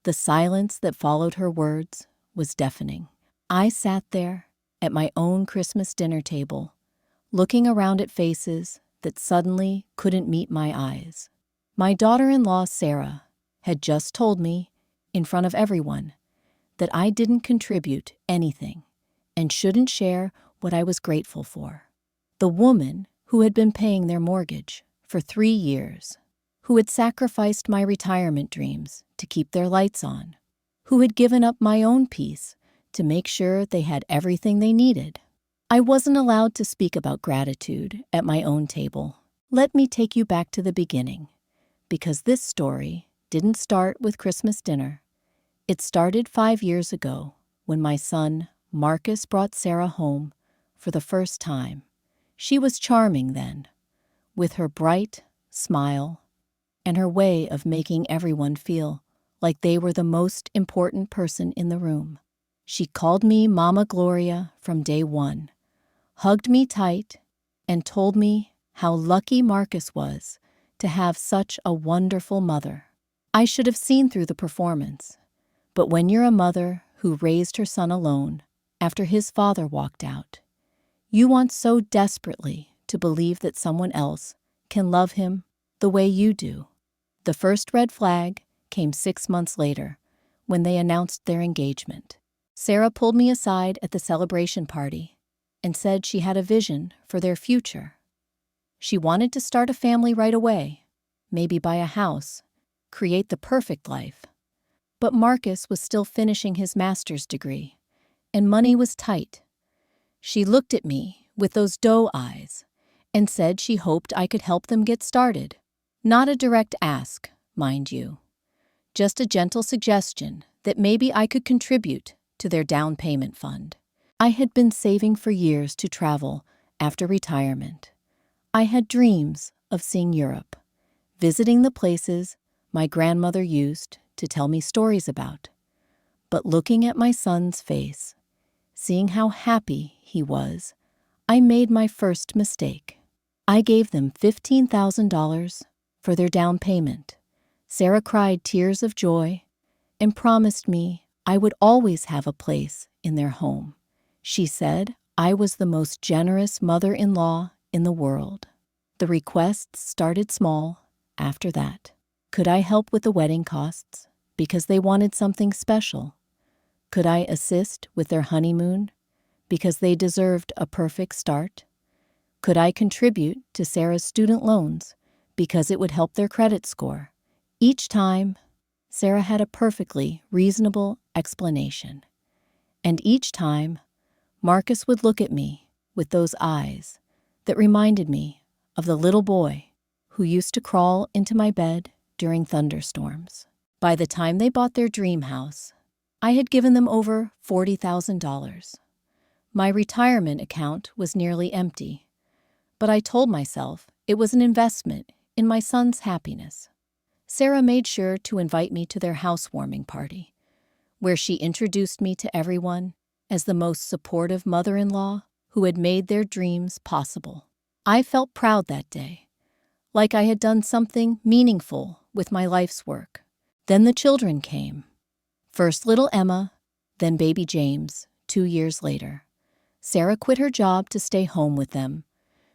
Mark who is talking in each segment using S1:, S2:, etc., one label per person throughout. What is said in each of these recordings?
S1: The silence that followed her words was deafening. I sat there at my own Christmas dinner table, looking around at faces that suddenly couldn't meet my eyes. My daughter-in-law, Sarah, had just told me, in front of everyone, that I didn't contribute anything and shouldn't share what I was grateful for. The woman who had been paying their mortgage for 3 years, who had sacrificed my retirement dreams to keep their lights on, who had given up my own peace to make sure they had everything they needed. I wasn't allowed to speak about gratitude at my own table. Let me take you back to the beginning, because this story didn't start with Christmas dinner. It started 5 years ago when my son, Marcus, brought Sarah home for the first time. She was charming then, with her bright smile and her way of making everyone feel like they were the most important person in the room. She called me Mama Gloria from day one, hugged me tight, and told me how lucky Marcus was to have such a wonderful mother. I should have seen through the performance, but when you're a mother who raised her son alone after his father walked out, you want so desperately to believe that someone else can love him the way you do. The first red flag came 6 months later when they announced their engagement. Sarah pulled me aside at the celebration party and said she had a vision for their future. She wanted to start a family right away, maybe buy a house, create the perfect life. But Marcus was still finishing his master's degree, and money was tight. She looked at me with those doe eyes and said she hoped I could help them get started. Not a direct ask, mind you, just a gentle suggestion that maybe I could contribute to their down payment fund. I had been saving for years to travel after retirement. I had dreams of seeing Europe, visiting the places my grandmother used to tell me stories about. But looking at my son's face, seeing how happy he was, I made my first mistake. I gave them $15,000 for their down payment. Sarah cried tears of joy and promised me I would always have a place in their home. She said I was the most generous mother-in-law in the world. The requests started small after that. Could I help with the wedding costs because they wanted something special? Could I assist with their honeymoon because they deserved a perfect start? Could I contribute to Sarah's student loans because it would help their credit score? Each time, Sarah had a perfectly reasonable explanation. And each time, Marcus would look at me with those eyes that reminded me of the little boy who used to crawl into my bed during thunderstorms. By the time they bought their dream house, I had given them over $40,000. My retirement account was nearly empty, but I told myself it was an investment in my son's happiness. Sarah made sure to invite me to their housewarming party, where she introduced me to everyone as the most supportive mother-in-law who had made their dreams possible. I felt proud that day, like I had done something meaningful with my life's work. Then the children came. First little Emma, then baby James, 2 years later. Sarah quit her job to stay home with them,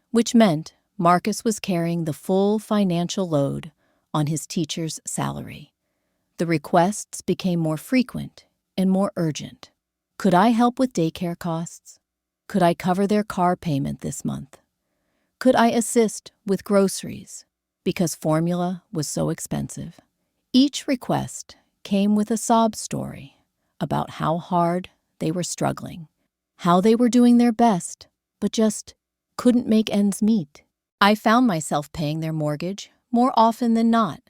S1: which meant Marcus was carrying the full financial load on his teacher's salary. The requests became more frequent and more urgent. Could I help with daycare costs? Could I cover their car payment this month? Could I assist with groceries because formula was so expensive? Each request came with a sob story about how hard they were struggling, how they were doing their best, but just couldn't make ends meet. I found myself paying their mortgage more often than not.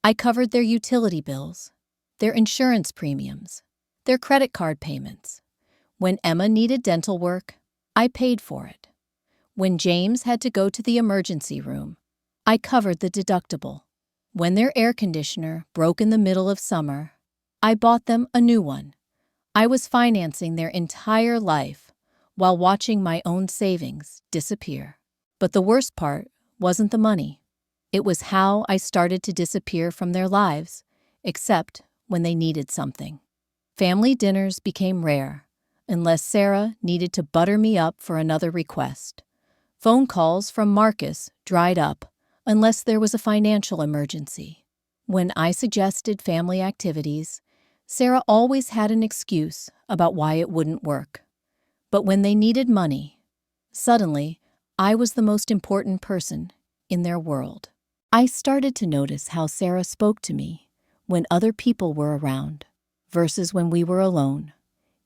S1: I covered their utility bills, their insurance premiums, their credit card payments. When Emma needed dental work, I paid for it. When James had to go to the emergency room, I covered the deductible. When their air conditioner broke in the middle of summer, I bought them a new one. I was financing their entire life while watching my own savings disappear. But the worst part wasn't the money. It was how I started to disappear from their lives, except when they needed something. Family dinners became rare, unless Sarah needed to butter me up for another request. Phone calls from Marcus dried up, unless there was a financial emergency. When I suggested family activities, Sarah always had an excuse about why it wouldn't work. But when they needed money, suddenly, I was the most important person in their world. I started to notice how Sarah spoke to me when other people were around versus when we were alone.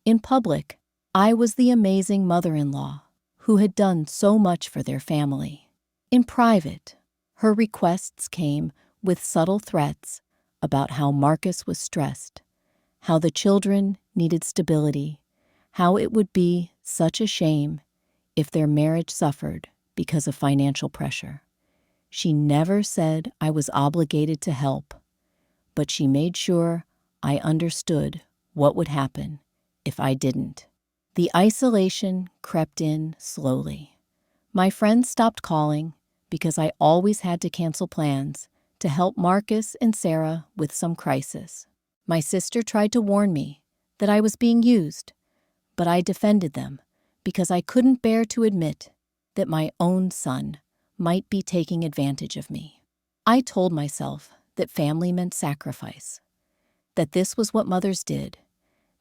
S1: In public, I was the amazing mother-in-law who had done so much for their family. In private, her requests came with subtle threats about how Marcus was stressed, how the children needed stability, how it would be such a shame if their marriage suffered because of financial pressure. She never said I was obligated to help, but she made sure I understood what would happen if I didn't. The isolation crept in slowly. My friends stopped calling because I always had to cancel plans to help Marcus and Sarah with some crisis. My sister tried to warn me that I was being used, but I defended them because I couldn't bear to admit that my own son might be taking advantage of me. I told myself that family meant sacrifice, that this was what mothers did,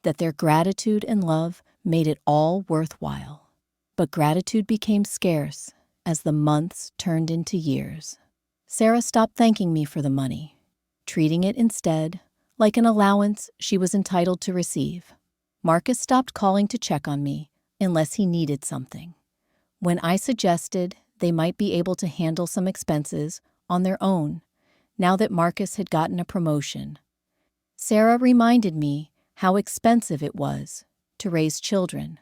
S1: that their gratitude and love made it all worthwhile. But gratitude became scarce as the months turned into years. Sarah stopped thanking me for the money, treating it instead like an allowance she was entitled to receive. Marcus stopped calling to check on me unless he needed something. When I suggested they might be able to handle some expenses on their own, now that Marcus had gotten a promotion, Sarah reminded me how expensive it was to raise children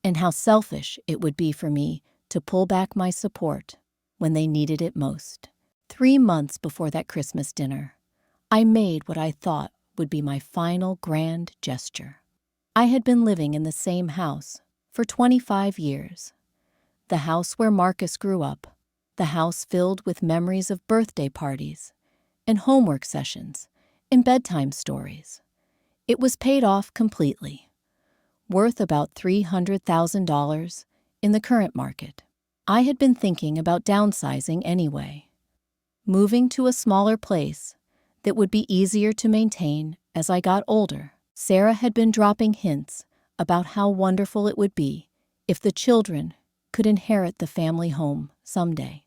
S1: and how selfish it would be for me to pull back my support when they needed it most. 3 months before that Christmas dinner, I made what I thought would be my final grand gesture. I had been living in the same house for 25 years. The house where Marcus grew up, the house filled with memories of birthday parties and homework sessions and bedtime stories. It was paid off completely, worth about $300,000 in the current market. I had been thinking about downsizing anyway, moving to a smaller place that would be easier to maintain as I got older. Sarah had been dropping hints about how wonderful it would be if the children could inherit the family home someday,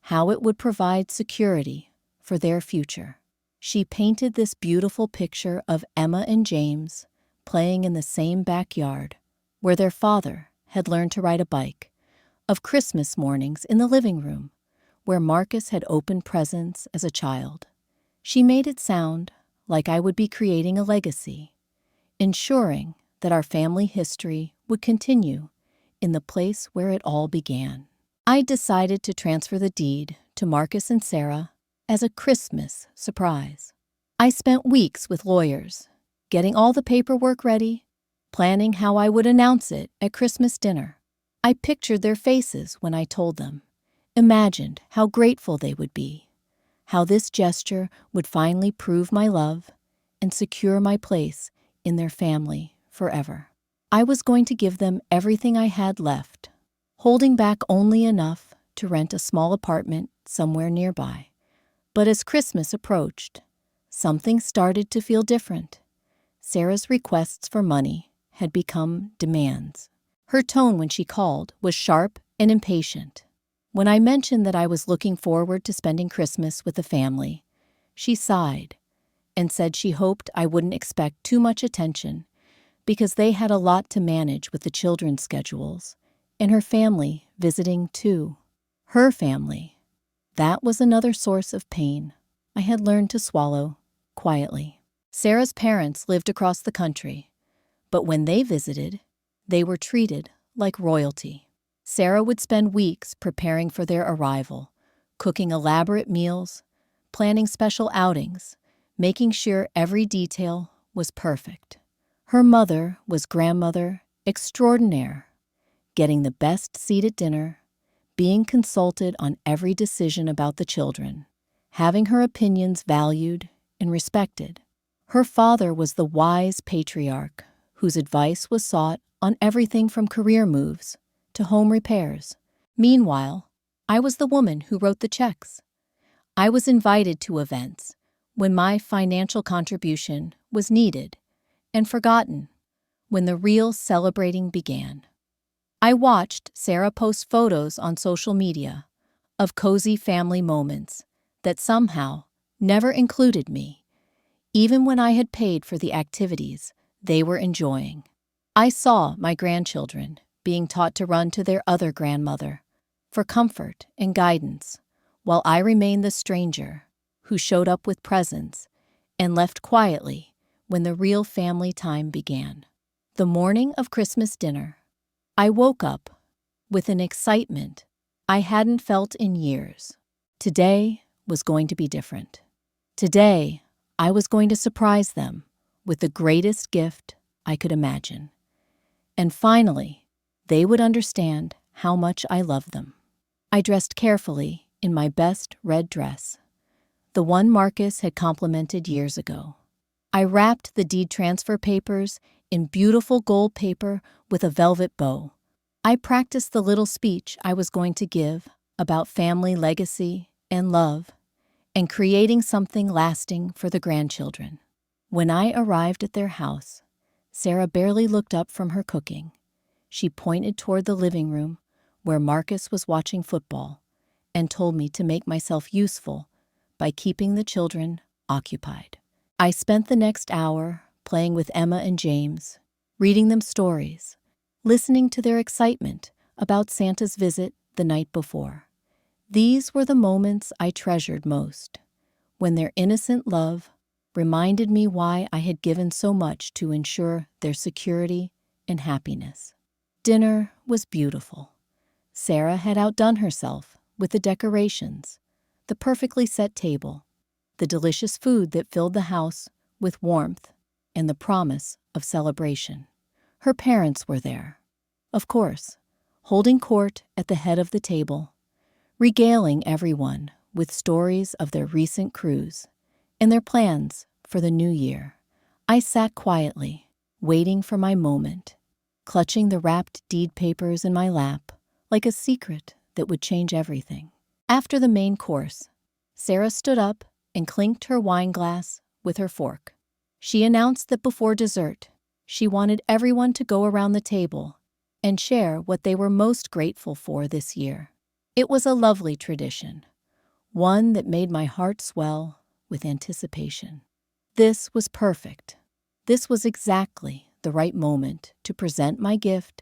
S1: how it would provide security for their future. She painted this beautiful picture of Emma and James playing in the same backyard where their father had learned to ride a bike, of Christmas mornings in the living room where Marcus had opened presents as a child. She made it sound like I would be creating a legacy, ensuring that our family history would continue in the place where it all began. I decided to transfer the deed to Marcus and Sarah as a Christmas surprise. I spent weeks with lawyers, getting all the paperwork ready, planning how I would announce it at Christmas dinner. I pictured their faces when I told them, imagined how grateful they would be, how this gesture would finally prove my love and secure my place in their family forever. I was going to give them everything I had left, holding back only enough to rent a small apartment somewhere nearby. But as Christmas approached, something started to feel different. Sarah's requests for money had become demands. Her tone when she called was sharp and impatient. When I mentioned that I was looking forward to spending Christmas with the family, she sighed and said she hoped I wouldn't expect too much attention because they had a lot to manage with the children's schedules and her family visiting too. Her family. That was another source of pain I had learned to swallow quietly. Sarah's parents lived across the country, but when they visited, they were treated like royalty. Sarah would spend weeks preparing for their arrival, cooking elaborate meals, planning special outings, making sure every detail was perfect. Her mother was grandmother extraordinaire, getting the best seat at dinner, being consulted on every decision about the children, having her opinions valued and respected. Her father was the wise patriarch whose advice was sought on everything from career moves to home repairs. Meanwhile, I was the woman who wrote the checks. I was invited to events when my financial contribution was needed and forgotten when the real celebrating began. I watched Sarah post photos on social media of cozy family moments that somehow never included me, even when I had paid for the activities they were enjoying. I saw my grandchildren being taught to run to their other grandmother for comfort and guidance, while I remained the stranger who showed up with presents and left quietly when the real family time began. The morning of Christmas dinner, I woke up with an excitement I hadn't felt in years. Today was going to be different. Today, I was going to surprise them with the greatest gift I could imagine. And finally, they would understand how much I love them. I dressed carefully in my best red dress, the one Marcus had complimented years ago. I wrapped the deed transfer papers in beautiful gold paper with a velvet bow. I practiced the little speech I was going to give about family legacy and love and creating something lasting for the grandchildren. When I arrived at their house, Sarah barely looked up from her cooking. She pointed toward the living room where Marcus was watching football and told me to make myself useful by keeping the children occupied. I spent the next hour playing with Emma and James, reading them stories, listening to their excitement about Santa's visit the night before. These were the moments I treasured most, when their innocent love reminded me why I had given so much to ensure their security and happiness. Dinner was beautiful. Sarah had outdone herself with the decorations, the perfectly set table, the delicious food that filled the house with warmth and the promise of celebration. Her parents were there, of course, holding court at the head of the table, regaling everyone with stories of their recent cruise and their plans for the new year. I sat quietly, waiting for my moment, clutching the wrapped deed papers in my lap like a secret that would change everything. After the main course, Sarah stood up and clinked her wine glass with her fork. She announced that before dessert, she wanted everyone to go around the table and share what they were most grateful for this year. It was a lovely tradition, one that made my heart swell with anticipation. This was perfect. This was exactly the right moment to present my gift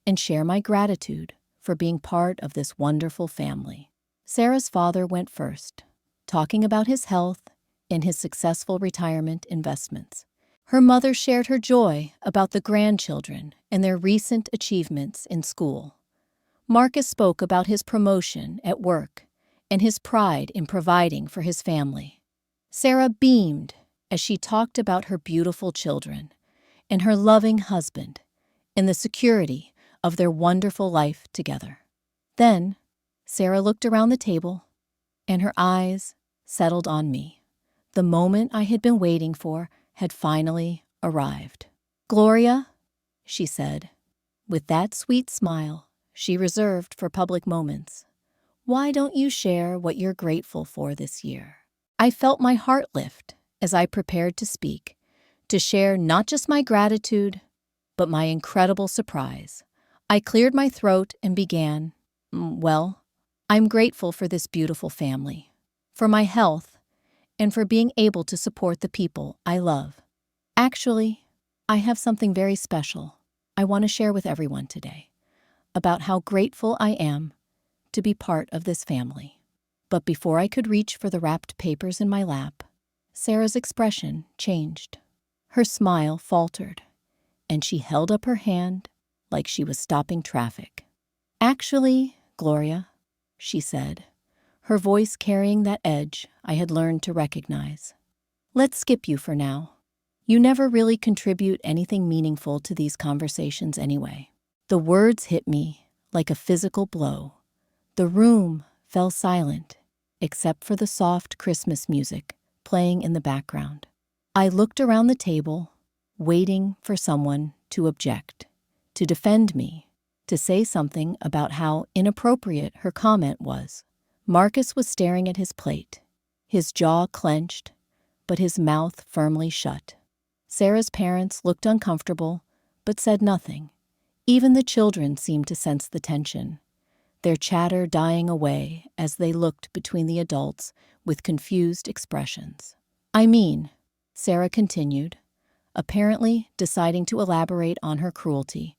S1: and share my gratitude for being part of this wonderful family. Sarah's father went first, talking about his health and his successful retirement investments. Her mother shared her joy about the grandchildren and their recent achievements in school. Marcus spoke about his promotion at work and his pride in providing for his family. Sarah beamed as she talked about her beautiful children and her loving husband and the security of their wonderful life together. Then, Sarah looked around the table, and her eyes settled on me. The moment I had been waiting for had finally arrived. "Gloria," she said, with that sweet smile she reserved for public moments, "why don't you share what you're grateful for this year?" I felt my heart lift as I prepared to speak, to share not just my gratitude, but my incredible surprise. I cleared my throat and began, well, I'm grateful for this beautiful family, for my health, and for being able to support the people I love. Actually, I have something very special I want to share with everyone today about how grateful I am to be part of this family. But before I could reach for the wrapped papers in my lap, Sarah's expression changed. Her smile faltered, and she held up her hand like she was stopping traffic. "Actually, Gloria," she said, her voice carrying that edge I had learned to recognize, "let's skip you for now. You never really contribute anything meaningful to these conversations anyway." The words hit me like a physical blow. The room fell silent, except for the soft Christmas music playing in the background. I looked around the table, waiting for someone to object, to defend me, to say something about how inappropriate her comment was. Marcus was staring at his plate, his jaw clenched, but his mouth firmly shut. Sarah's parents looked uncomfortable, but said nothing. Even the children seemed to sense the tension, their chatter dying away as they looked between the adults with confused expressions. I mean, Sarah continued, apparently deciding to elaborate on her cruelty,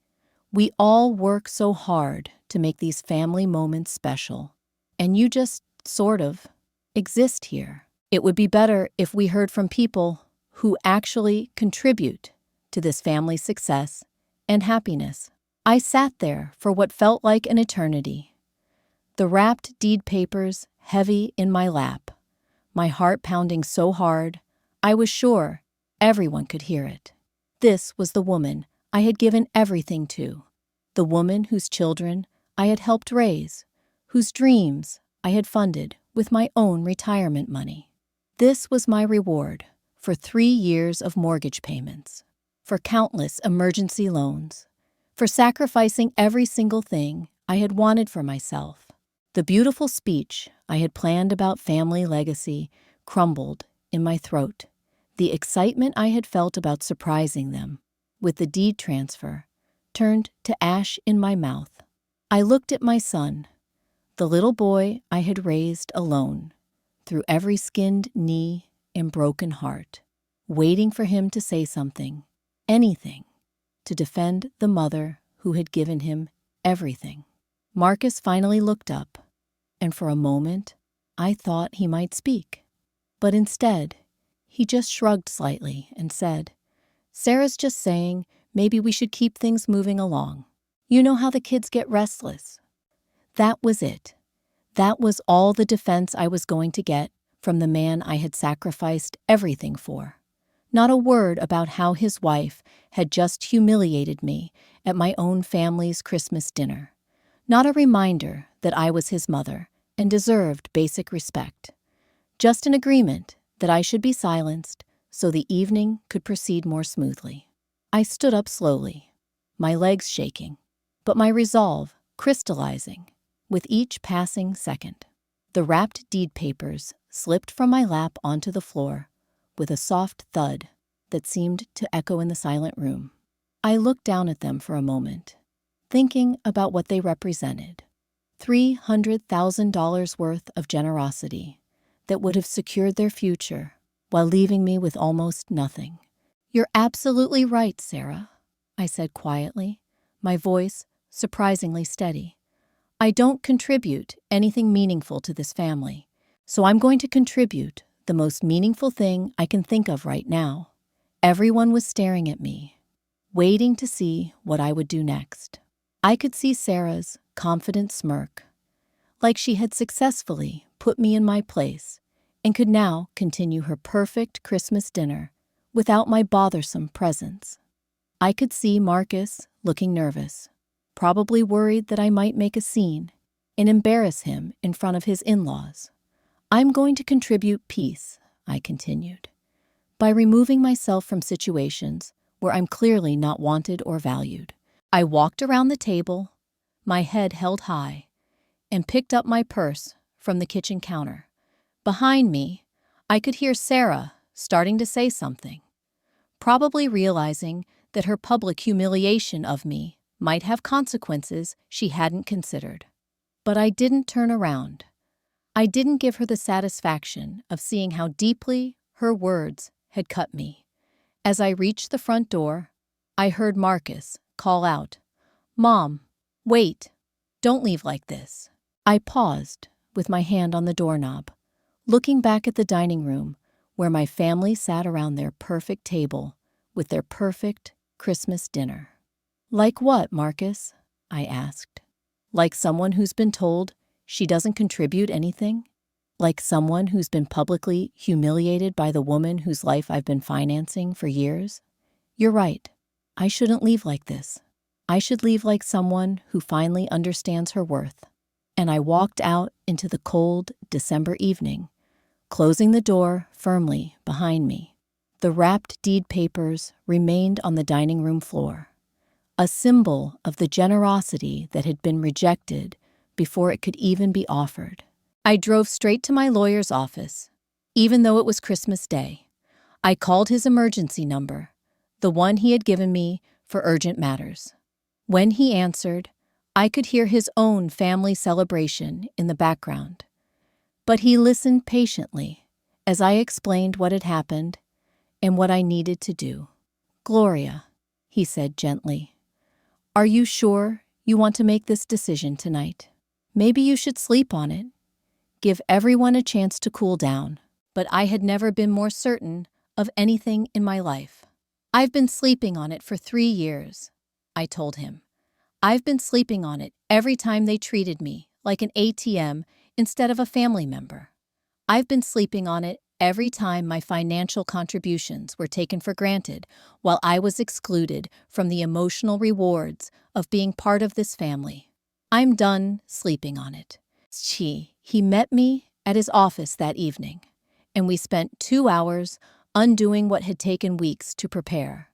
S1: we all work so hard to make these family moments special, and you just sort of exist here. It would be better if we heard from people who actually contribute to this family's success and happiness. I sat there for what felt like an eternity, the wrapped deed papers heavy in my lap, my heart pounding so hard I was sure everyone could hear it. This was the woman I had given everything to, the woman whose children I had helped raise, whose dreams I had funded with my own retirement money. This was my reward for 3 years of mortgage payments, for countless emergency loans, for sacrificing every single thing I had wanted for myself. The beautiful speech I had planned about family legacy crumbled in my throat. The excitement I had felt about surprising them with the deed transfer turned to ash in my mouth. I looked at my son, the little boy I had raised alone, through every skinned knee and broken heart, waiting for him to say something, anything, to defend the mother who had given him everything. Marcus finally looked up, and for a moment, I thought he might speak. But instead, he just shrugged slightly and said, Sarah's just saying maybe we should keep things moving along. You know how the kids get restless. That was it. That was all the defense I was going to get from the man I had sacrificed everything for. Not a word about how his wife had just humiliated me at my own family's Christmas dinner. Not a reminder that I was his mother and deserved basic respect. Just an agreement that I should be silenced so the evening could proceed more smoothly. I stood up slowly, my legs shaking, but my resolve crystallizing with each passing second. The wrapped deed papers slipped from my lap onto the floor with a soft thud that seemed to echo in the silent room. I looked down at them for a moment, thinking about what they represented. $300,000 worth of generosity that would have secured their future while leaving me with almost nothing. You're absolutely right, Sarah, I said quietly, my voice surprisingly steady. I don't contribute anything meaningful to this family, so I'm going to contribute the most meaningful thing I can think of right now. Everyone was staring at me, waiting to see what I would do next. I could see Sarah's confident smirk, like she had successfully put me in my place and could now continue her perfect Christmas dinner without my bothersome presence. I could see Marcus looking nervous, probably worried that I might make a scene and embarrass him in front of his in-laws. I'm going to contribute peace, I continued, by removing myself from situations where I'm clearly not wanted or valued. I walked around the table, my head held high, and picked up my purse from the kitchen counter. Behind me, I could hear Sarah starting to say something, probably realizing that her public humiliation of me might have consequences she hadn't considered. But I didn't turn around. I didn't give her the satisfaction of seeing how deeply her words had cut me. As I reached the front door, I heard Marcus call out, "Mom, wait, don't leave like this." I paused with my hand on the doorknob, looking back at the dining room where my family sat around their perfect table with their perfect Christmas dinner. Like what, Marcus? I asked. Like someone who's been told she doesn't contribute anything? Like someone who's been publicly humiliated by the woman whose life I've been financing for years? You're right. I shouldn't leave like this. I should leave like someone who finally understands her worth. And I walked out into the cold December evening, closing the door firmly behind me. The wrapped deed papers remained on the dining room floor, a symbol of the generosity that had been rejected before it could even be offered. I drove straight to my lawyer's office, even though it was Christmas Day. I called his emergency number, the one he had given me for urgent matters. When he answered, I could hear his own family celebration in the background. But he listened patiently as I explained what had happened and what I needed to do. "Gloria," he said gently, "are you sure you want to make this decision tonight? Maybe you should sleep on it. Give everyone a chance to cool down." But I had never been more certain of anything in my life. "I've been sleeping on it for 3 years," I told him. "I've been sleeping on it every time they treated me like an ATM instead of a family member. I've been sleeping on it every time my financial contributions were taken for granted while I was excluded from the emotional rewards of being part of this family. I'm done sleeping on it." He met me at his office that evening, and we spent 2 hours undoing what had taken weeks to prepare.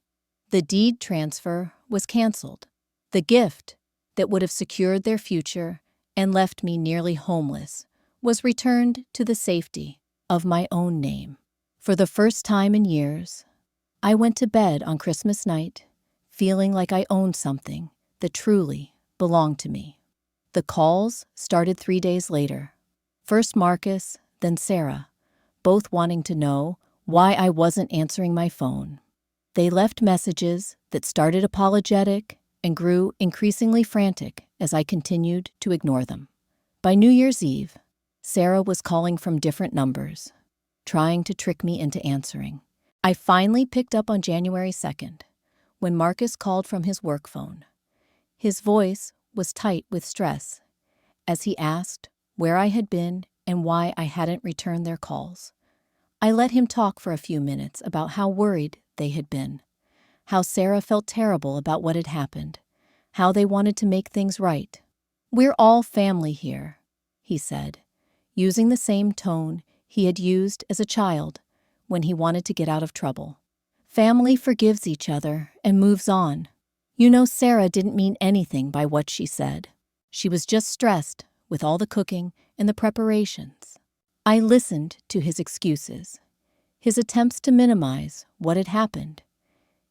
S1: The deed transfer was canceled. The gift that would have secured their future and left me nearly homeless was returned to the safety of my own name. For the first time in years, I went to bed on Christmas night feeling like I owned something that truly belonged to me. The calls started 3 days later. First Marcus, then Sarah, both wanting to know why I wasn't answering my phone. They left messages that started apologetic and grew increasingly frantic as I continued to ignore them. By New Year's Eve, Sarah was calling from different numbers, trying to trick me into answering. I finally picked up on January 2nd, when Marcus called from his work phone. His voice was tight with stress as he asked where I had been and why I hadn't returned their calls. I let him talk for a few minutes about how worried they had been, how Sarah felt terrible about what had happened, how they wanted to make things right. "We're all family here," he said, using the same tone he had used as a child when he wanted to get out of trouble. "Family forgives each other and moves on. You know, Sarah didn't mean anything by what she said. She was just stressed with all the cooking and the preparations." I listened to his excuses, his attempts to minimize what had happened,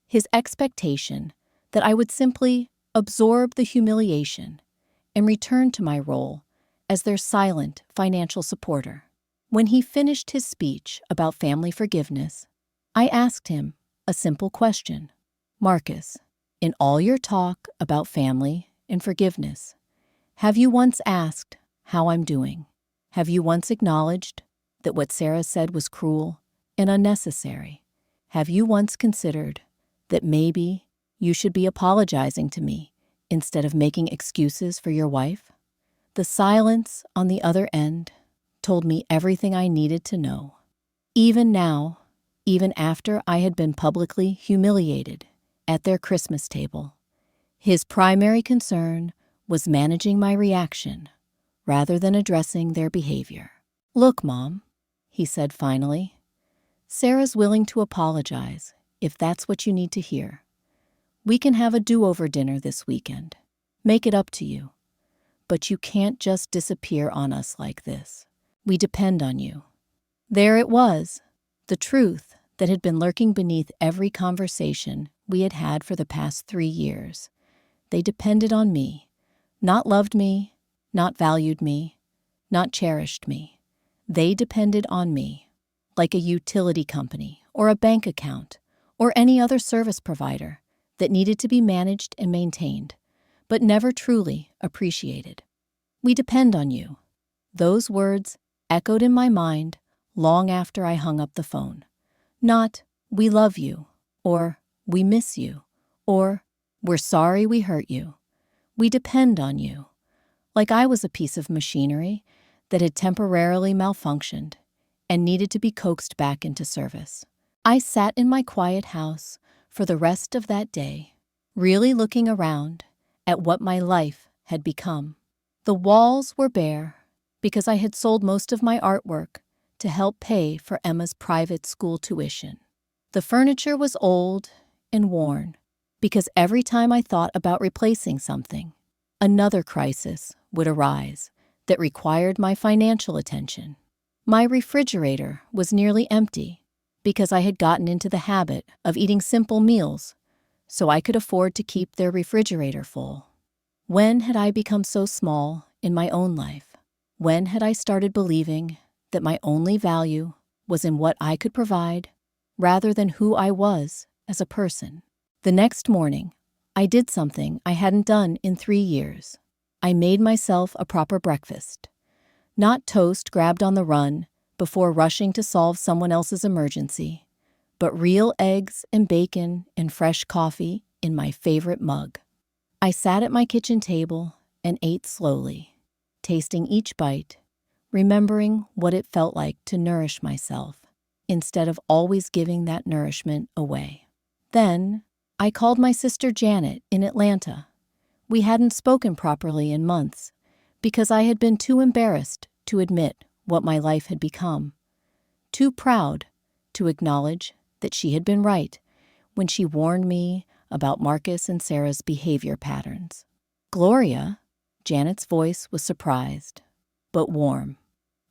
S1: his expectation that I would simply absorb the humiliation and return to my role as their silent financial supporter. When he finished his speech about family forgiveness, I asked him a simple question. "Marcus, in all your talk about family and forgiveness, have you once asked how I'm doing? Have you once acknowledged that what Sarah said was cruel and unnecessary? Have you once considered that maybe you should be apologizing to me instead of making excuses for your wife?" The silence on the other end told me everything I needed to know. Even now, even after I had been publicly humiliated at their Christmas table, his primary concern was managing my reaction rather than addressing their behavior. "Look, Mom," he said finally, "Sarah's willing to apologize if that's what you need to hear. We can have a do-over dinner this weekend. Make it up to you. But you can't just disappear on us like this. We depend on you." There it was, the truth that had been lurking beneath every conversation we had had for the past 3 years. They depended on me, not loved me, not valued me, not cherished me. They depended on me, like a utility company or a bank account or any other service provider that needed to be managed and maintained, but never truly appreciated. "We depend on you." Those words echoed in my mind long after I hung up the phone. Not, "We love you," or "We miss you," or "We're sorry we hurt you." "We depend on you." Like I was a piece of machinery that had temporarily malfunctioned and needed to be coaxed back into service. I sat in my quiet house for the rest of that day, really looking around at what my life had become. The walls were bare because I had sold most of my artwork to help pay for Emma's private school tuition. The furniture was old and worn because every time I thought about replacing something, another crisis would arise that required my financial attention. My refrigerator was nearly empty because I had gotten into the habit of eating simple meals so I could afford to keep their refrigerator full. When had I become so small in my own life? When had I started believing that my only value was in what I could provide rather than who I was as a person? The next morning, I did something I hadn't done in 3 years. I made myself a proper breakfast. Not toast grabbed on the run before rushing to solve someone else's emergency, but real eggs and bacon and fresh coffee in my favorite mug. I sat at my kitchen table and ate slowly, tasting each bite, remembering what it felt like to nourish myself instead of always giving that nourishment away. Then, I called my sister Janet in Atlanta. We hadn't spoken properly in months because I had been too embarrassed to admit what my life had become, too proud to acknowledge that she had been right when she warned me about Marcus and Sarah's behavior patterns. "Gloria," Janet's voice was surprised, but warm.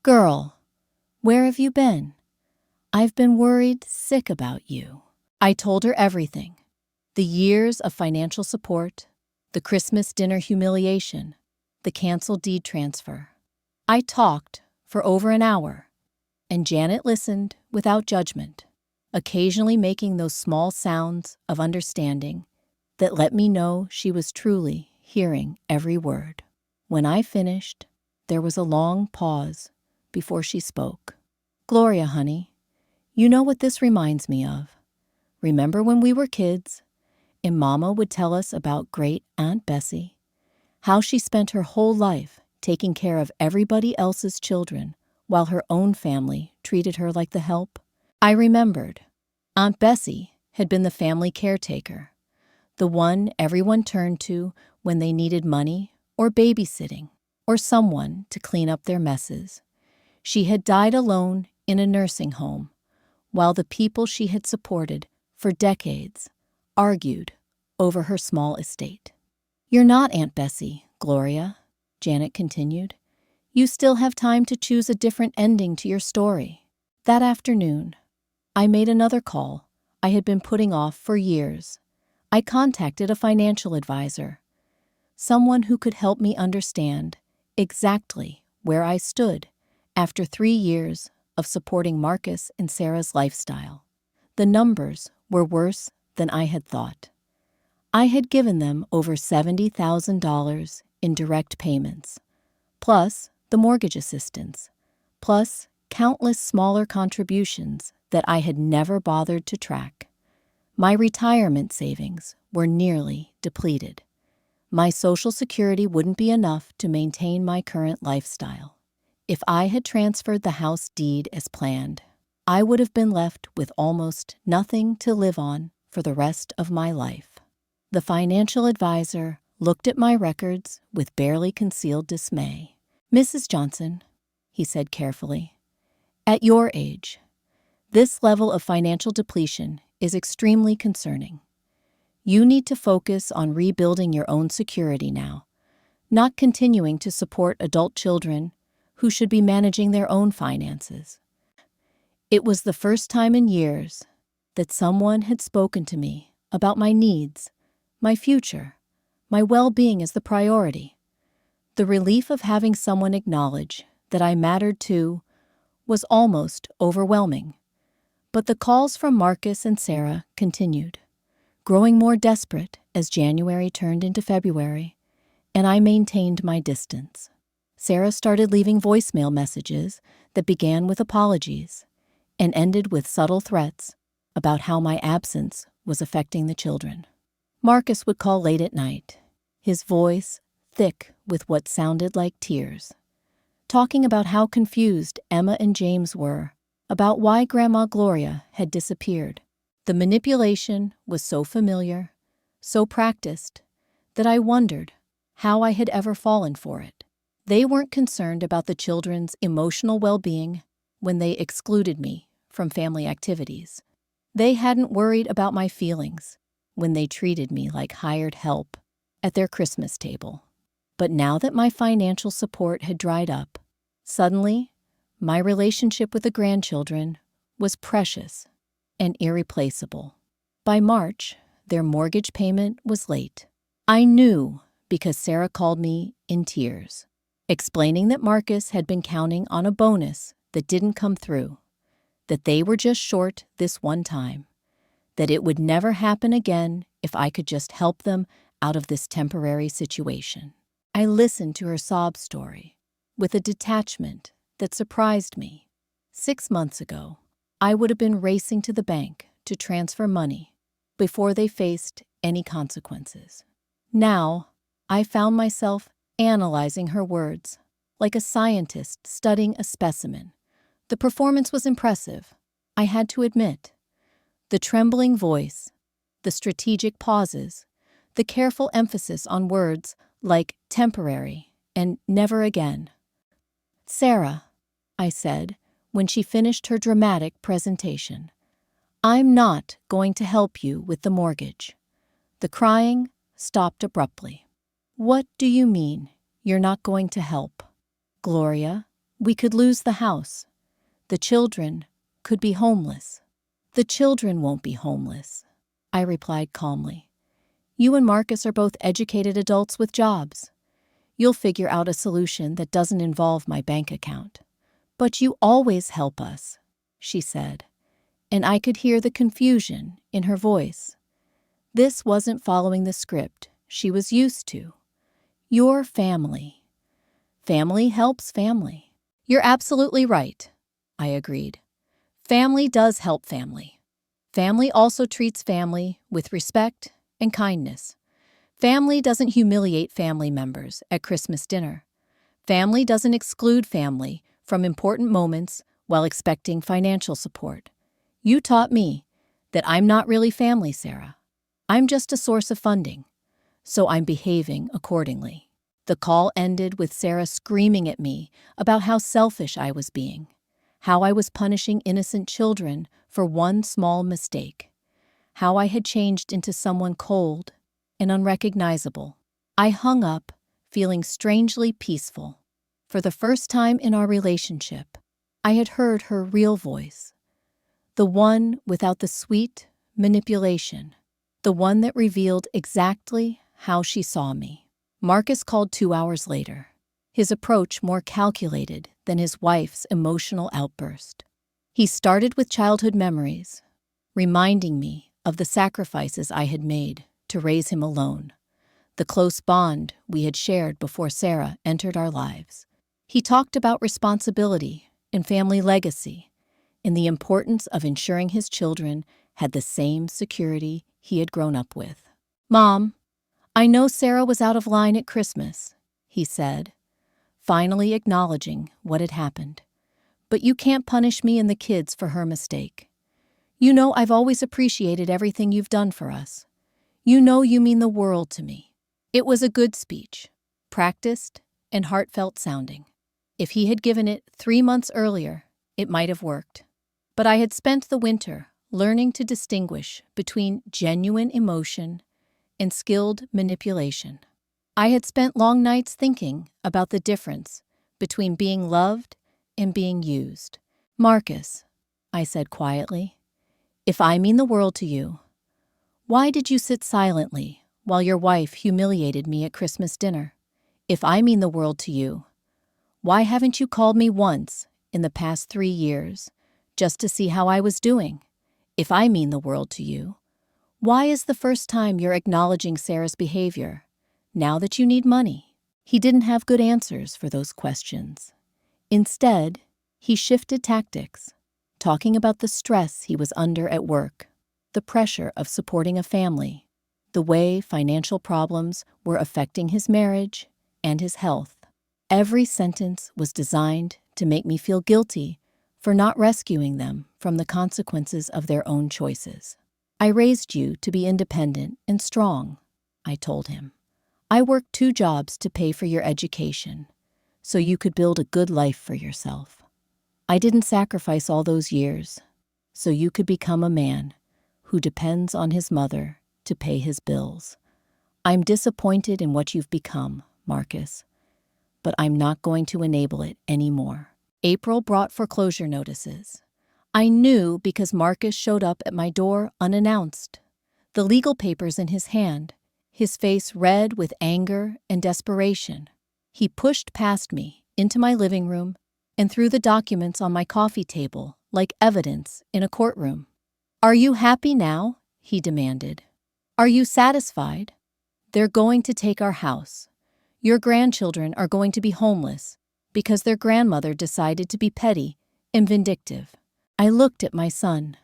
S1: "Girl, where have you been? I've been worried sick about you." I told her everything. The years of financial support, the Christmas dinner humiliation, the canceled deed transfer. I talked for over an hour, and Janet listened without judgment, occasionally making those small sounds of understanding that let me know she was truly hearing every word. When I finished, there was a long pause before she spoke. "Gloria, honey, you know what this reminds me of? Remember when we were kids and Mama would tell us about great Aunt Bessie, how she spent her whole life taking care of everybody else's children while her own family treated her like the help?" I remembered. Aunt Bessie had been the family caretaker, the one everyone turned to when they needed money or babysitting or someone to clean up their messes. She had died alone in a nursing home, while the people she had supported for decades argued over her small estate. "You're not Aunt Bessie, Gloria," Janet continued. "You still have time to choose a different ending to your story." That afternoon, I made another call I had been putting off for years. I contacted a financial advisor, someone who could help me understand exactly where I stood after 3 years of supporting Marcus and Sarah's lifestyle. The numbers were worse than I had thought. I had given them over $70,000 in direct payments, plus the mortgage assistance, plus countless smaller contributions that I had never bothered to track. My retirement savings were nearly depleted. My Social Security wouldn't be enough to maintain my current lifestyle. If I had transferred the house deed as planned, I would have been left with almost nothing to live on for the rest of my life. The financial advisor looked at my records with barely concealed dismay. "Mrs. Johnson," he said carefully, "at your age, this level of financial depletion is extremely concerning. You need to focus on rebuilding your own security now, not continuing to support adult children who should be managing their own finances." It was the first time in years that someone had spoken to me about my needs, my future, my well-being as the priority. The relief of having someone acknowledge that I mattered too was almost overwhelming. But the calls from Marcus and Sarah continued, growing more desperate as January turned into February, and I maintained my distance. Sarah started leaving voicemail messages that began with apologies and ended with subtle threats about how my absence was affecting the children. Marcus would call late at night, his voice thick with what sounded like tears, talking about how confused Emma and James were about why Grandma Gloria had disappeared. The manipulation was so familiar, so practiced, that I wondered how I had ever fallen for it. They weren't concerned about the children's emotional well-being when they excluded me from family activities. They hadn't worried about my feelings when they treated me like hired help at their Christmas table. But now that my financial support had dried up, suddenly, my relationship with the grandchildren was precious and irreplaceable. By March, their mortgage payment was late. I knew because Sarah called me in tears, explaining that Marcus had been counting on a bonus that didn't come through, that they were just short this one time, that it would never happen again if I could just help them out of this temporary situation. I listened to her sob story with a detachment that surprised me. 6 months ago, I would have been racing to the bank to transfer money before they faced any consequences. Now, I found myself analyzing her words like a scientist studying a specimen. The performance was impressive, I had to admit. The trembling voice, the strategic pauses, the careful emphasis on words like temporary and never again. "Sarah," I said when she finished her dramatic presentation, "I'm not going to help you with the mortgage." The crying stopped abruptly. "What do you mean, you're not going to help?" "Gloria, we could lose the house. The children could be homeless." "The children won't be homeless," I replied calmly. "You and Marcus are both educated adults with jobs. You'll figure out a solution that doesn't involve my bank account." "But you always help us," she said, and I could hear the confusion in her voice. This wasn't following the script she was used to. "Your family. Family helps family." "You're absolutely right," I agreed. "Family does help family. Family also treats family with respect and kindness. Family doesn't humiliate family members at Christmas dinner. Family doesn't exclude family from important moments while expecting financial support. You taught me that I'm not really family, Sarah. I'm just a source of funding, so I'm behaving accordingly." The call ended with Sarah screaming at me about how selfish I was being, how I was punishing innocent children for one small mistake, how I had changed into someone cold and unrecognizable. I hung up, feeling strangely peaceful. For the first time in our relationship, I had heard her real voice, the one without the sweet manipulation, the one that revealed exactly how she saw me. Marcus called 2 hours later, his approach more calculated than his wife's emotional outburst. He started with childhood memories, reminding me of the sacrifices I had made to raise him alone, the close bond we had shared before Sarah entered our lives. He talked about responsibility and family legacy and the importance of ensuring his children had the same security he had grown up with. "Mom, I know Sarah was out of line at Christmas," he said, finally acknowledging what had happened. "But you can't punish me and the kids for her mistake. You know I've always appreciated everything you've done for us. You know you mean the world to me." It was a good speech, practiced and heartfelt sounding. If he had given it 3 months earlier, it might have worked. But I had spent the winter learning to distinguish between genuine emotion and skilled manipulation. I had spent long nights thinking about the difference between being loved and being used. "Marcus," I said quietly, "if I mean the world to you, why did you sit silently while your wife humiliated me at Christmas dinner? If I mean the world to you, why haven't you called me once in the past 3 years just to see how I was doing? If I mean the world to you, why is the first time you're acknowledging Sarah's behavior now that you need money?" He didn't have good answers for those questions. Instead, he shifted tactics, talking about the stress he was under at work, the pressure of supporting a family, the way financial problems were affecting his marriage and his health. Every sentence was designed to make me feel guilty for not rescuing them from the consequences of their own choices. "I raised you to be independent and strong," I told him. "I worked 2 jobs to pay for your education, so you could build a good life for yourself. I didn't sacrifice all those years, so you could become a man who depends on his mother to pay his bills. I'm disappointed in what you've become, Marcus, but I'm not going to enable it anymore. April brought foreclosure notices. I knew because Marcus showed up at my door unannounced, the legal papers in his hand, his face red with anger and desperation. He pushed past me into my living room and threw the documents on my coffee table like evidence in a courtroom. "Are you happy now?" he demanded. "Are you satisfied? They're going to take our house. Your grandchildren are going to be homeless because their grandmother decided to be petty and vindictive." I looked at my son,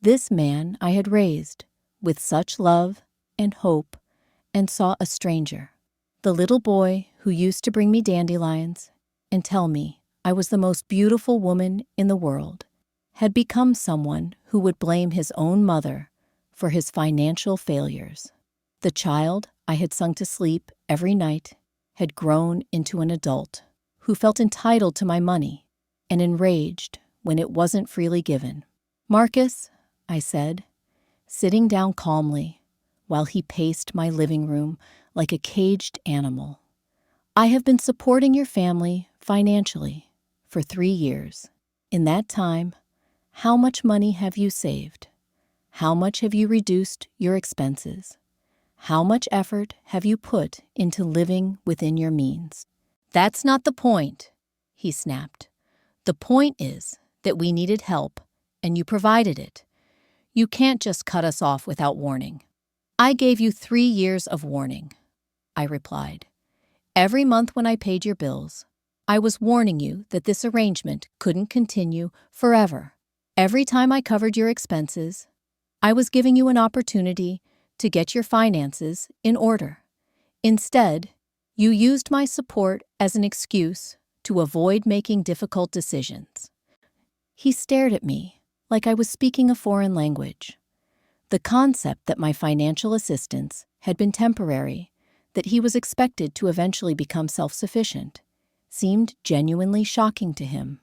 S1: this man I had raised with such love and hope, and saw a stranger, the little boy who used to bring me dandelions and tell me I was the most beautiful woman in the world, had become someone who would blame his own mother for his financial failures. The child I had sung to sleep every night had grown into an adult who felt entitled to my money and enraged when it wasn't freely given. "Marcus," I said, sitting down calmly while he paced my living room like a caged animal, "I have been supporting your family financially for 3 years. In that time, how much money have you saved? How much have you reduced your expenses? How much effort have you put into living within your means?" "That's not the point," he snapped. "The point is that we needed help, and you provided it. You can't just cut us off without warning." "I gave you 3 years of warning," I replied. "Every month when I paid your bills, I was warning you that this arrangement couldn't continue forever. Every time I covered your expenses, I was giving you an opportunity to get your finances in order. Instead, you used my support as an excuse to avoid making difficult decisions." He stared at me like I was speaking a foreign language. The concept that my financial assistance had been temporary, that he was expected to eventually become self-sufficient, seemed genuinely shocking to him.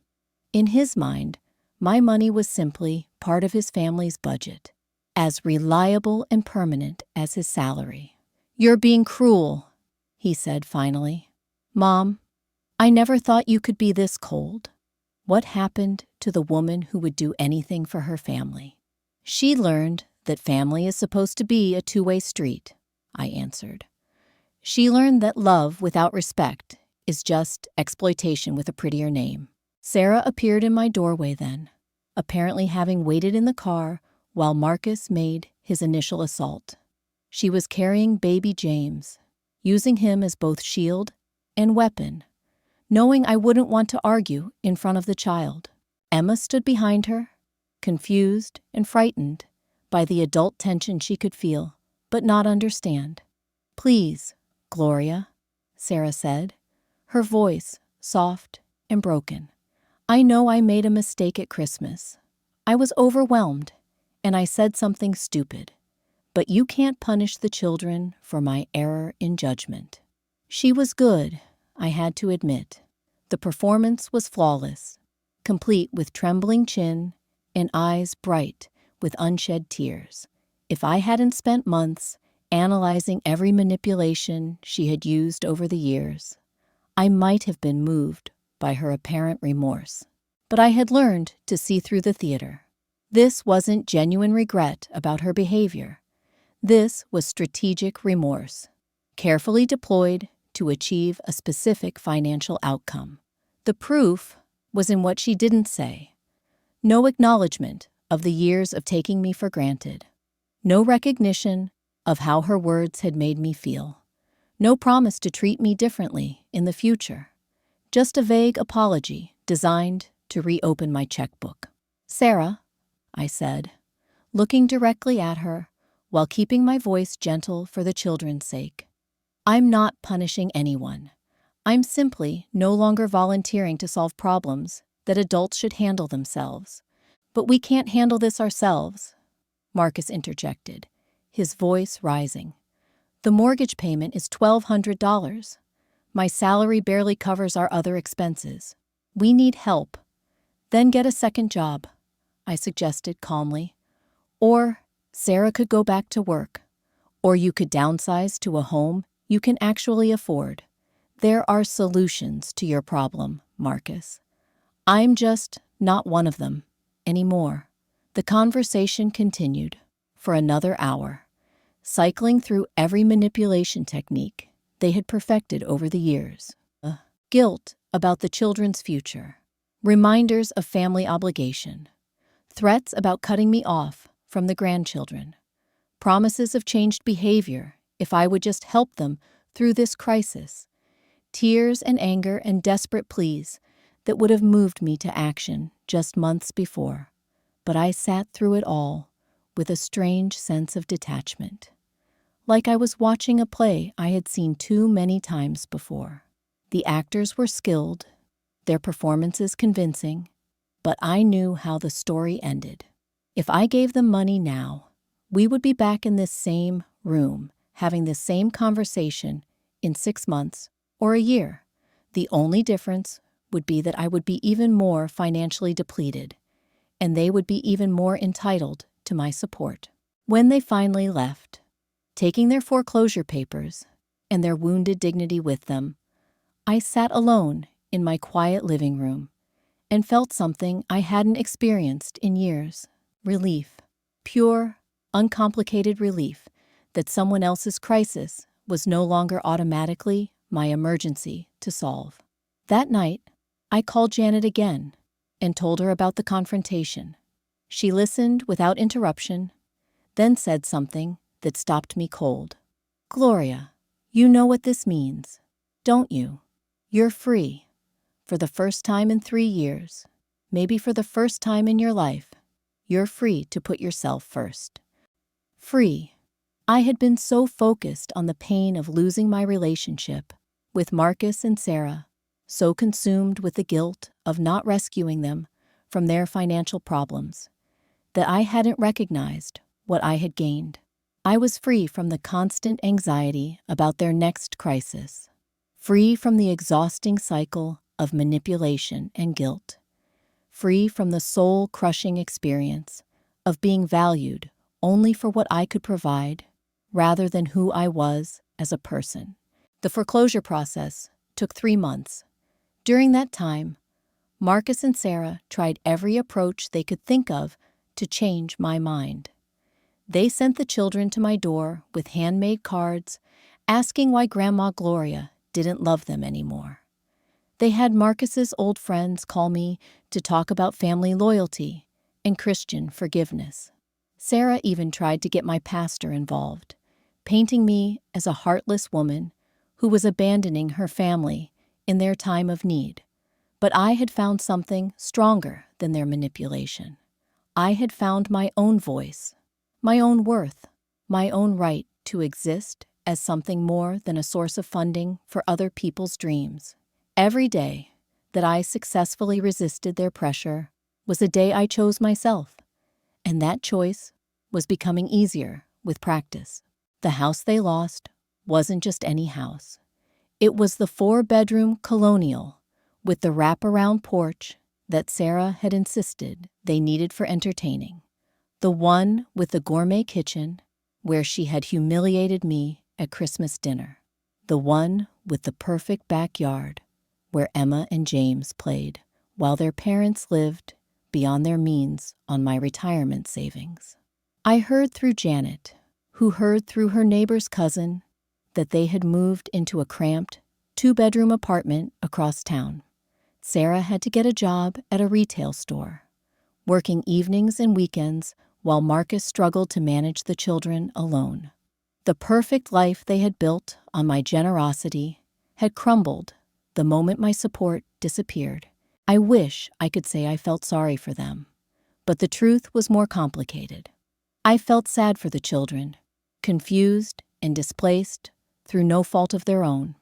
S1: In his mind, my money was simply part of his family's budget, as reliable and permanent as his salary. "You're being cruel," he said finally. "Mom, I never thought you could be this cold. What happened to the woman who would do anything for her family?" "She learned that family is supposed to be a two-way street," I answered. "She learned that love without respect is just exploitation with a prettier name." Sarah appeared in my doorway then, apparently having waited in the car while Marcus made his initial assault. She was carrying baby James, using him as both shield and weapon, knowing I wouldn't want to argue in front of the child. Emma stood behind her, confused and frightened by the adult tension she could feel, but not understand. "Please, Gloria," Sarah said, her voice soft and broken. "I know I made a mistake at Christmas. I was overwhelmed, and I said something stupid. But you can't punish the children for my error in judgment." She was good, I had to admit. The performance was flawless, complete with trembling chin and eyes bright with unshed tears. If I hadn't spent months analyzing every manipulation she had used over the years, I might have been moved by her apparent remorse. But I had learned to see through the theater. This wasn't genuine regret about her behavior. This was strategic remorse, carefully deployed to achieve a specific financial outcome. The proof was in what she didn't say. No acknowledgement of the years of taking me for granted. No recognition of how her words had made me feel. No promise to treat me differently in the future. Just a vague apology designed to reopen my checkbook. "Sarah," I said, looking directly at her while keeping my voice gentle for the children's sake. "I'm not punishing anyone. I'm simply no longer volunteering to solve problems that adults should handle themselves. But we can't handle this ourselves," Marcus interjected, his voice rising. "The mortgage payment is $1,200. My salary barely covers our other expenses. We need help." "Then get a second job," I suggested calmly. "Or Sarah could go back to work, or you could downsize to a home you can actually afford. There are solutions to your problem, Marcus. I'm just not one of them anymore. The conversation continued for another hour, cycling through every manipulation technique they had perfected over the years. Guilt about the children's future, reminders of family obligation, threats about cutting me off from the grandchildren, promises of changed behavior if I would just help them through this crisis, tears and anger and desperate pleas that would have moved me to action just months before. But I sat through it all with a strange sense of detachment, like I was watching a play I had seen too many times before. The actors were skilled, their performances convincing, but I knew how the story ended. If I gave them money now, we would be back in this same room, having this same conversation in 6 months or a year. The only difference would be that I would be even more financially depleted, and they would be even more entitled to my support. When they finally left, taking their foreclosure papers and their wounded dignity with them, I sat alone in my quiet living room and felt something I hadn't experienced in years. Relief. Pure, uncomplicated relief that someone else's crisis was no longer automatically my emergency to solve. That night, I called Janet again and told her about the confrontation. She listened without interruption, then said something that stopped me cold. "Gloria, you know what this means, don't you? You're free. For the first time in 3 years, maybe for the first time in your life, you're free to put yourself first." Free. I had been so focused on the pain of losing my relationship with Marcus and Sarah, so consumed with the guilt of not rescuing them from their financial problems, that I hadn't recognized what I had gained. I was free from the constant anxiety about their next crisis, free from the exhausting cycle of manipulation and guilt, free from the soul-crushing experience of being valued only for what I could provide rather than who I was as a person. The foreclosure process took 3 months. During that time, Marcus and Sarah tried every approach they could think of to change my mind. They sent the children to my door with handmade cards asking why Grandma Gloria didn't love them anymore. They had Marcus's old friends call me to talk about family loyalty and Christian forgiveness. Sarah even tried to get my pastor involved, painting me as a heartless woman who was abandoning her family in their time of need. But I had found something stronger than their manipulation. I had found my own voice, my own worth, my own right to exist as something more than a source of funding for other people's dreams. Every day that I successfully resisted their pressure was a day I chose myself, and that choice was becoming easier with practice. The house they lost wasn't just any house. It was the 4-bedroom colonial with the wraparound porch that Sarah had insisted they needed for entertaining. The one with the gourmet kitchen where she had humiliated me at Christmas dinner. The one with the perfect backyard where Emma and James played while their parents lived beyond their means on my retirement savings. I heard through Janet, who heard through her neighbor's cousin, that they had moved into a cramped 2-bedroom apartment across town. Sarah had to get a job at a retail store, working evenings and weekends while Marcus struggled to manage the children alone. The perfect life they had built on my generosity had crumbled the moment my support disappeared. I wish I could say I felt sorry for them, but the truth was more complicated. I felt sad for the children, confused and displaced through no fault of their own.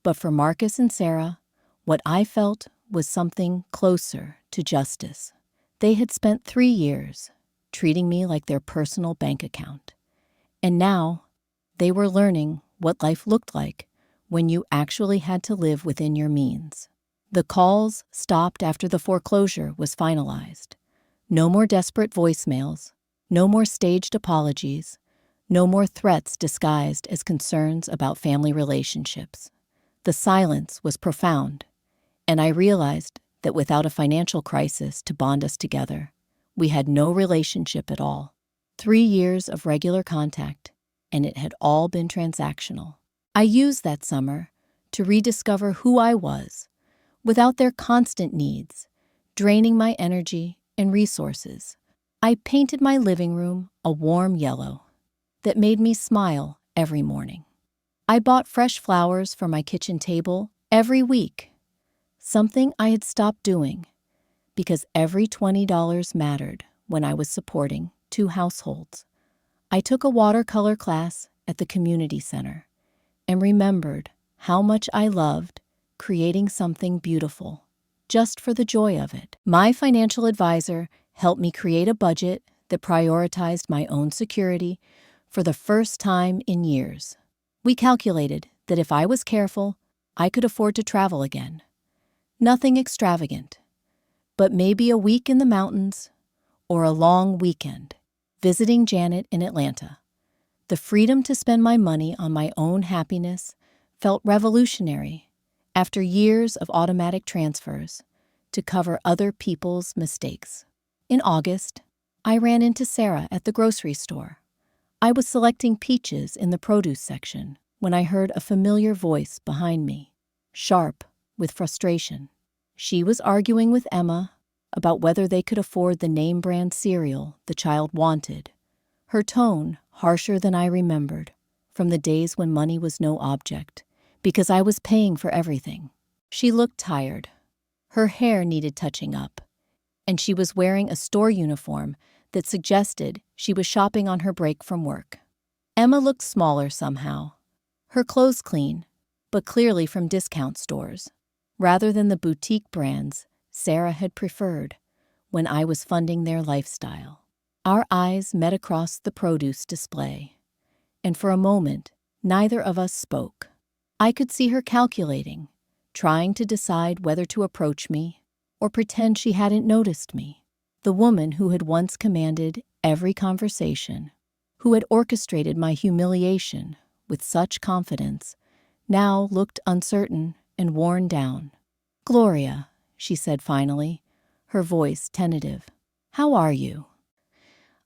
S1: But for Marcus and Sarah, what I felt was something closer to justice. They had spent 3 years treating me like their personal bank account, and now they were learning what life looked like when you actually had to live within your means. The calls stopped after the foreclosure was finalized. No more desperate voicemails, No more staged apologies. No more threats disguised as concerns about family relationships. The silence was profound, and I realized that without a financial crisis to bond us together, we had no relationship at all. 3 years of regular contact, and it had all been transactional. I used that summer to rediscover who I was, without their constant needs, draining my energy and resources. I painted my living room a warm yellow that made me smile every morning. I bought fresh flowers for my kitchen table every week, something I had stopped doing because every $20 mattered when I was supporting 2 households. I took a watercolor class at the community center and remembered how much I loved creating something beautiful just for the joy of it. My financial advisor helped me create a budget that prioritized my own security for the first time in years. We calculated that if I was careful, I could afford to travel again. Nothing extravagant, but maybe a week in the mountains or a long weekend visiting Janet in Atlanta. The freedom to spend my money on my own happiness felt revolutionary after years of automatic transfers to cover other people's mistakes. In August, I ran into Sarah at the grocery store. I was selecting peaches in the produce section when I heard a familiar voice behind me, sharp with frustration. She was arguing with Emma about whether they could afford the name-brand cereal the child wanted, her tone harsher than I remembered from the days when money was no object, because I was paying for everything. She looked tired. Her hair needed touching up, and she was wearing a store uniform that suggested she was shopping on her break from work. Emma looked smaller somehow, her clothes clean, but clearly from discount stores, rather than the boutique brands Sarah had preferred when I was funding their lifestyle. Our eyes met across the produce display, and for a moment, neither of us spoke. I could see her calculating, trying to decide whether to approach me or pretend she hadn't noticed me. The woman who had once commanded every conversation, who had orchestrated my humiliation with such confidence, now looked uncertain and worn down. "Gloria," she said finally, her voice tentative. "How are you?"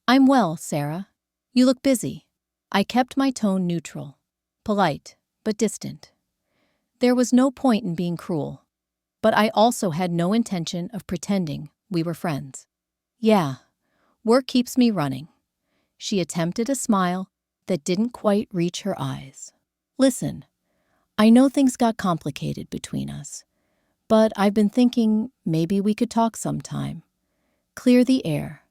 S1: "I'm well, Sarah. You look busy." I kept my tone neutral, polite, but distant. There was no point in being cruel, but I also had no intention of pretending we were friends. "Yeah, work keeps me running." She attempted a smile that didn't quite reach her eyes. "Listen, I know things got complicated between us, but I've been thinking maybe we could talk sometime. Clear the air.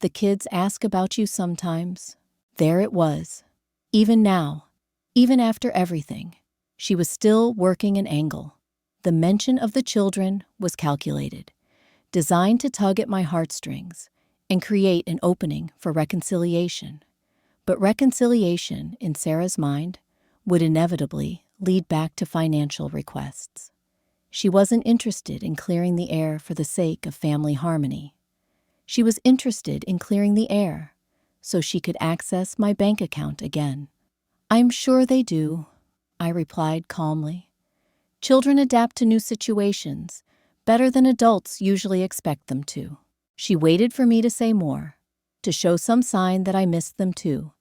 S1: The kids ask about you sometimes." There it was. Even now, even after everything, she was still working an angle. The mention of the children was calculated, designed to tug at my heartstrings and create an opening for reconciliation. But reconciliation, in Sarah's mind, would inevitably lead back to financial requests. She wasn't interested in clearing the air for the sake of family harmony. She was interested in clearing the air so she could access my bank account again. "I'm sure they do," I replied calmly. "Children adapt to new situations better than adults usually expect them to." She waited for me to say more, to show some sign that I missed them too,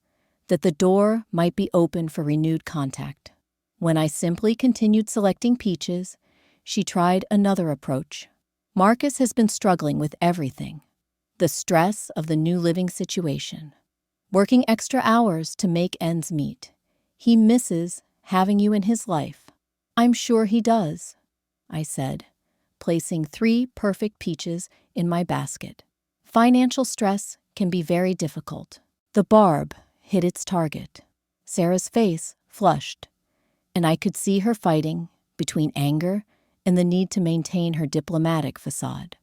S1: that the door might be open for renewed contact. When I simply continued selecting peaches, she tried another approach. "Marcus has been struggling with everything. The stress of the new living situation. Working extra hours to make ends meet. He misses having you in his life." "I'm sure he does," I said, placing 3 perfect peaches in my basket. Financial stress can be very difficult. The barb hit its target. Sarah's face flushed, and I could see her fighting between anger and the need to maintain her diplomatic facade.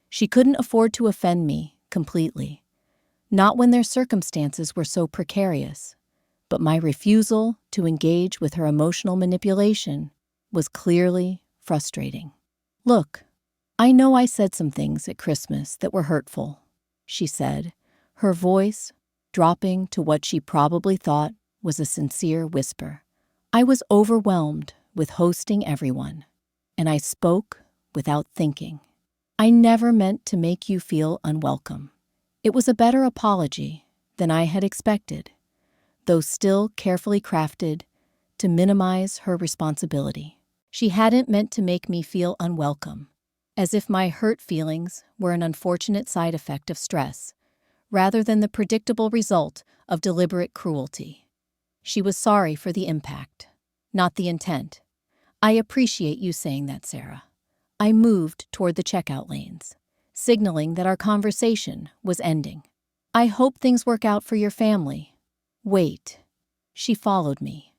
S1: She couldn't afford to offend me completely, not when their circumstances were so precarious, but my refusal to engage with her emotional manipulation was clearly frustrating. "Look, I know I said some things at Christmas that were hurtful," she said, her voice dropping to what she probably thought was a sincere whisper. I was overwhelmed with hosting everyone, and I spoke without thinking. I never meant to make you feel unwelcome. It was a better apology than I had expected, though still carefully crafted to minimize her responsibility. She hadn't meant to make me feel unwelcome, as if my hurt feelings were an unfortunate side effect of stress, rather than the predictable result of deliberate cruelty. She was sorry for the impact, not the intent. I appreciate you saying that, Sarah. I moved toward the checkout lanes, signaling that our conversation was ending. I hope things work out for your family. Wait. She followed me,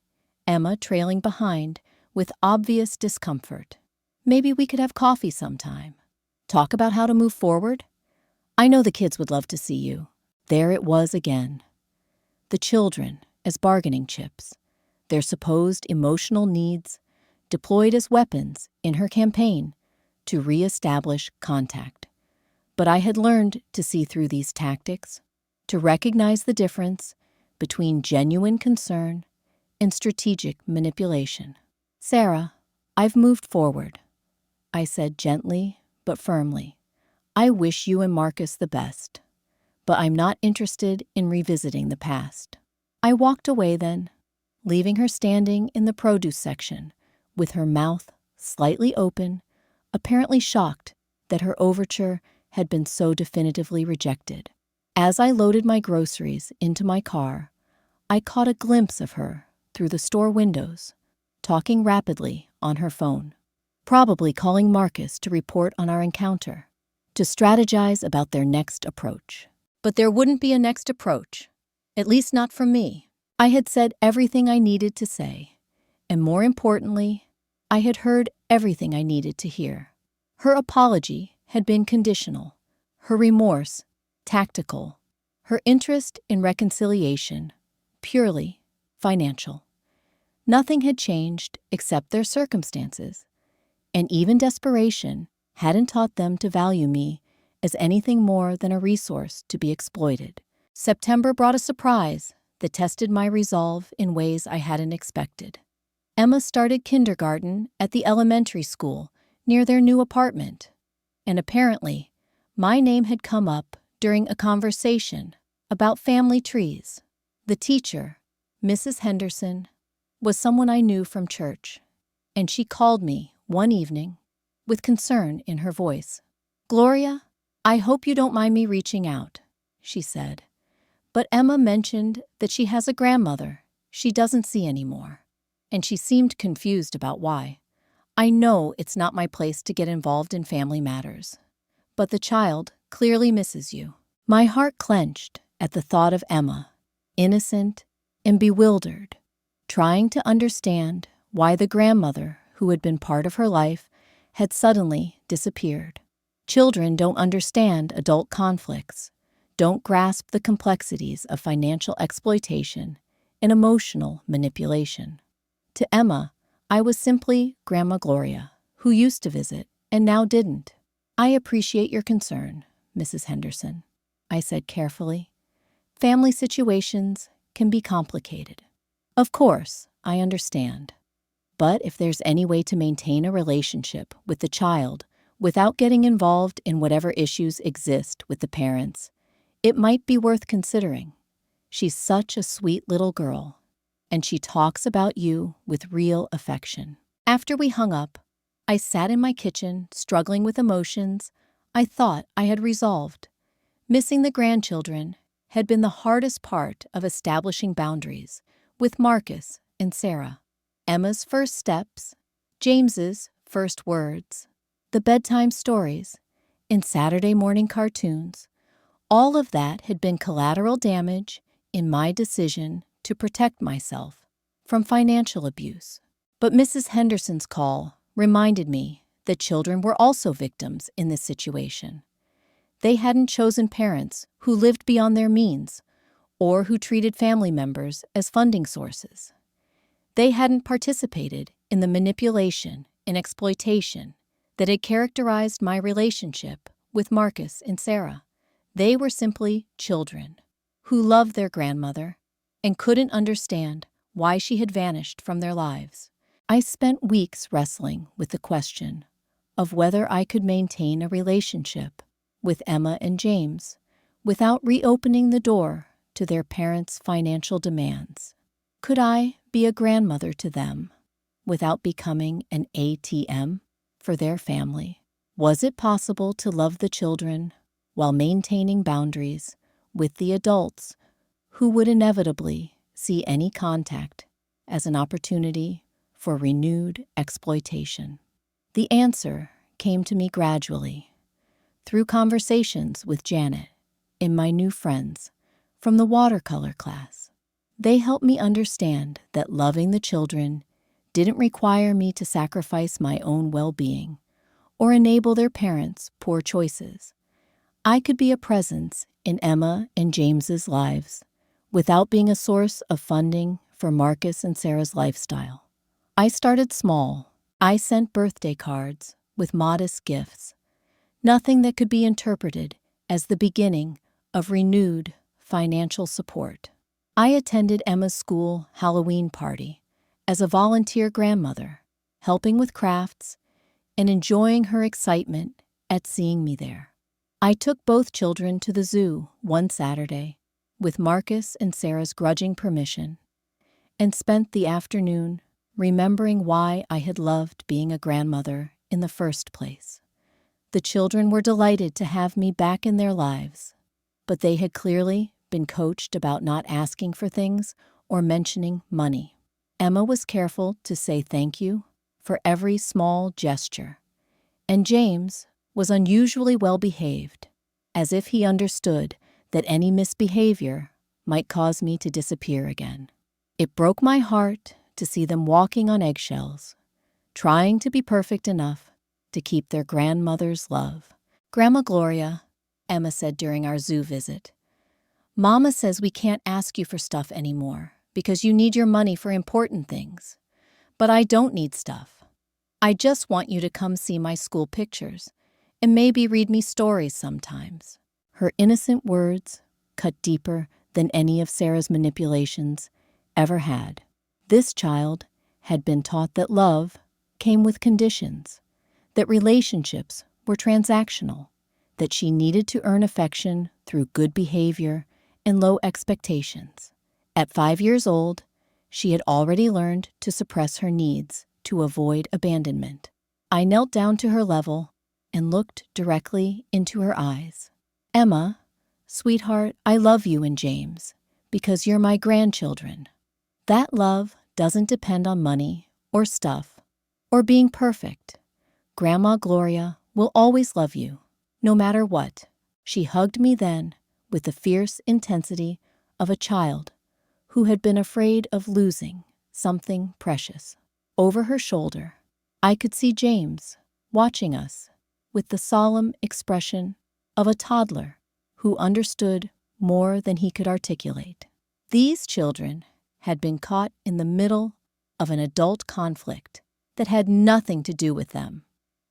S1: Emma trailing behind with obvious discomfort. Maybe we could have coffee sometime. Talk about how to move forward? I know the kids would love to see you. There it was again. The children as bargaining chips, their supposed emotional needs deployed as weapons in her campaign to reestablish contact. But I had learned to see through these tactics, to recognize the difference between genuine concern and strategic manipulation. Sarah, I've moved forward, I said gently but firmly. I wish you and Marcus the best, but I'm not interested in revisiting the past. I walked away then, leaving her standing in the produce section with her mouth slightly open, apparently shocked that her overture had been so definitively rejected. As I loaded my groceries into my car, I caught a glimpse of her through the store windows, talking rapidly on her phone, probably calling Marcus to report on our encounter, to strategize about their next approach. But there wouldn't be a next approach, at least not from me. I had said everything I needed to say, and more importantly, I had heard everything I needed to hear. Her apology had been conditional, her remorse tactical, her interest in reconciliation purely financial. Nothing had changed except their circumstances, and even desperation hadn't taught them to value me as anything more than a resource to be exploited. September brought a surprise that tested my resolve in ways I hadn't expected. Emma started kindergarten at the elementary school near their new apartment, and apparently, my name had come up during a conversation about family trees. The teacher, Mrs. Henderson, was someone I knew from church, and she called me one evening with concern in her voice. "Gloria, I hope you don't mind me reaching out," she said, "but Emma mentioned that she has a grandmother she doesn't see anymore, and she seemed confused about why. I know it's not my place to get involved in family matters, but the child clearly misses you." My heart clenched at the thought of Emma, innocent and bewildered, trying to understand why the grandmother who had been part of her life had suddenly disappeared. Children don't understand adult conflicts, don't grasp the complexities of financial exploitation and emotional manipulation. To Emma, I was simply Grandma Gloria, who used to visit and now didn't. "I appreciate your concern, Mrs. Henderson," I said carefully. "Family situations can be complicated. Of course, I understand. But if there's any way to maintain a relationship with the child without getting involved in whatever issues exist with the parents, it might be worth considering. She's such a sweet little girl, and she talks about you with real affection." After we hung up, I sat in my kitchen, struggling with emotions I thought I had resolved. Missing the grandchildren had been the hardest part of establishing boundaries with Marcus and Sarah. Emma's first steps, James's first words, the bedtime stories, and Saturday morning cartoons, all of that had been collateral damage in my decision to protect myself from financial abuse. But Mrs. Henderson's call reminded me that children were also victims in this situation. They hadn't chosen parents who lived beyond their means or who treated family members as funding sources. They hadn't participated in the manipulation and exploitation that had characterized my relationship with Marcus and Sarah. They were simply children who loved their grandmother and couldn't understand why she had vanished from their lives. I spent weeks wrestling with the question of whether I could maintain a relationship with Emma and James without reopening the door to their parents' financial demands. Could I be a grandmother to them without becoming an ATM for their family? Was it possible to love the children while maintaining boundaries with the adults who would inevitably see any contact as an opportunity for renewed exploitation? The answer came to me gradually, through conversations with Janet and my new friends from the watercolor class. They helped me understand that loving the children didn't require me to sacrifice my own well-being or enable their parents' poor choices. I could be a presence in Emma and James's lives without being a source of funding for Marcus and Sarah's lifestyle. I started small. I sent birthday cards with modest gifts, nothing that could be interpreted as the beginning of renewed financial support. I attended Emma's school Halloween party as a volunteer grandmother, helping with crafts and enjoying her excitement at seeing me there. I took both children to the zoo one Saturday with Marcus and Sarah's grudging permission and spent the afternoon remembering why I had loved being a grandmother in the first place. The children were delighted to have me back in their lives, but they had clearly been coached about not asking for things or mentioning money. Emma was careful to say thank you for every small gesture, and James was unusually well behaved, as if he understood that any misbehavior might cause me to disappear again. It broke my heart to see them walking on eggshells, trying to be perfect enough to keep their grandmother's love. "Grandma Gloria," Emma said during our zoo visit, "Mama says we can't ask you for stuff anymore because you need your money for important things. But I don't need stuff. I just want you to come see my school pictures and maybe read me stories sometimes." Her innocent words cut deeper than any of Sarah's manipulations ever had. This child had been taught that love came with conditions, that relationships were transactional, that she needed to earn affection through good behavior and low expectations. At 5 years old, she had already learned to suppress her needs to avoid abandonment. I knelt down to her level and looked directly into her eyes. "Emma, sweetheart, I love you and James because you're my grandchildren. That love doesn't depend on money or stuff or being perfect. Grandma Gloria will always love you, no matter what." She hugged me then with the fierce intensity of a child who had been afraid of losing something precious. Over her shoulder, I could see James watching us with the solemn expression of a toddler who understood more than he could articulate. These children had been caught in the middle of an adult conflict that had nothing to do with them,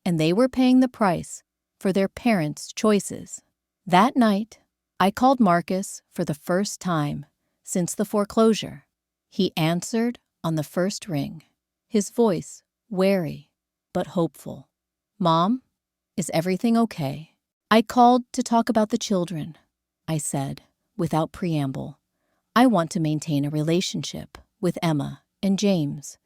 S1: and they were paying the price for their parents' choices. That night, I called Marcus for the first time since the foreclosure. He answered on the first ring, his voice wary but hopeful. "Mom, is everything okay?" "I called to talk about the children," I said, without preamble. "I want to maintain a relationship with Emma and James,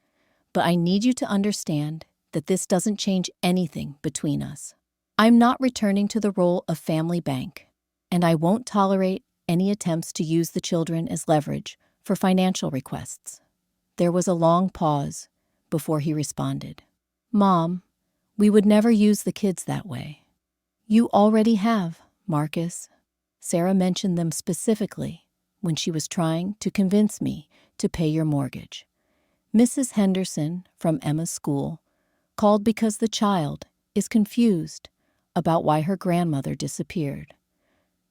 S1: but I need you to understand that this doesn't change anything between us. I'm not returning to the role of family bank, and I won't tolerate any attempts to use the children as leverage for financial requests." There was a long pause before he responded. "Mom, we would never use the kids that way." "You already have, Marcus." Sarah mentioned them specifically when she was trying to convince me to pay your mortgage. Mrs. Henderson from Emma's school called because the child is confused about why her grandmother disappeared.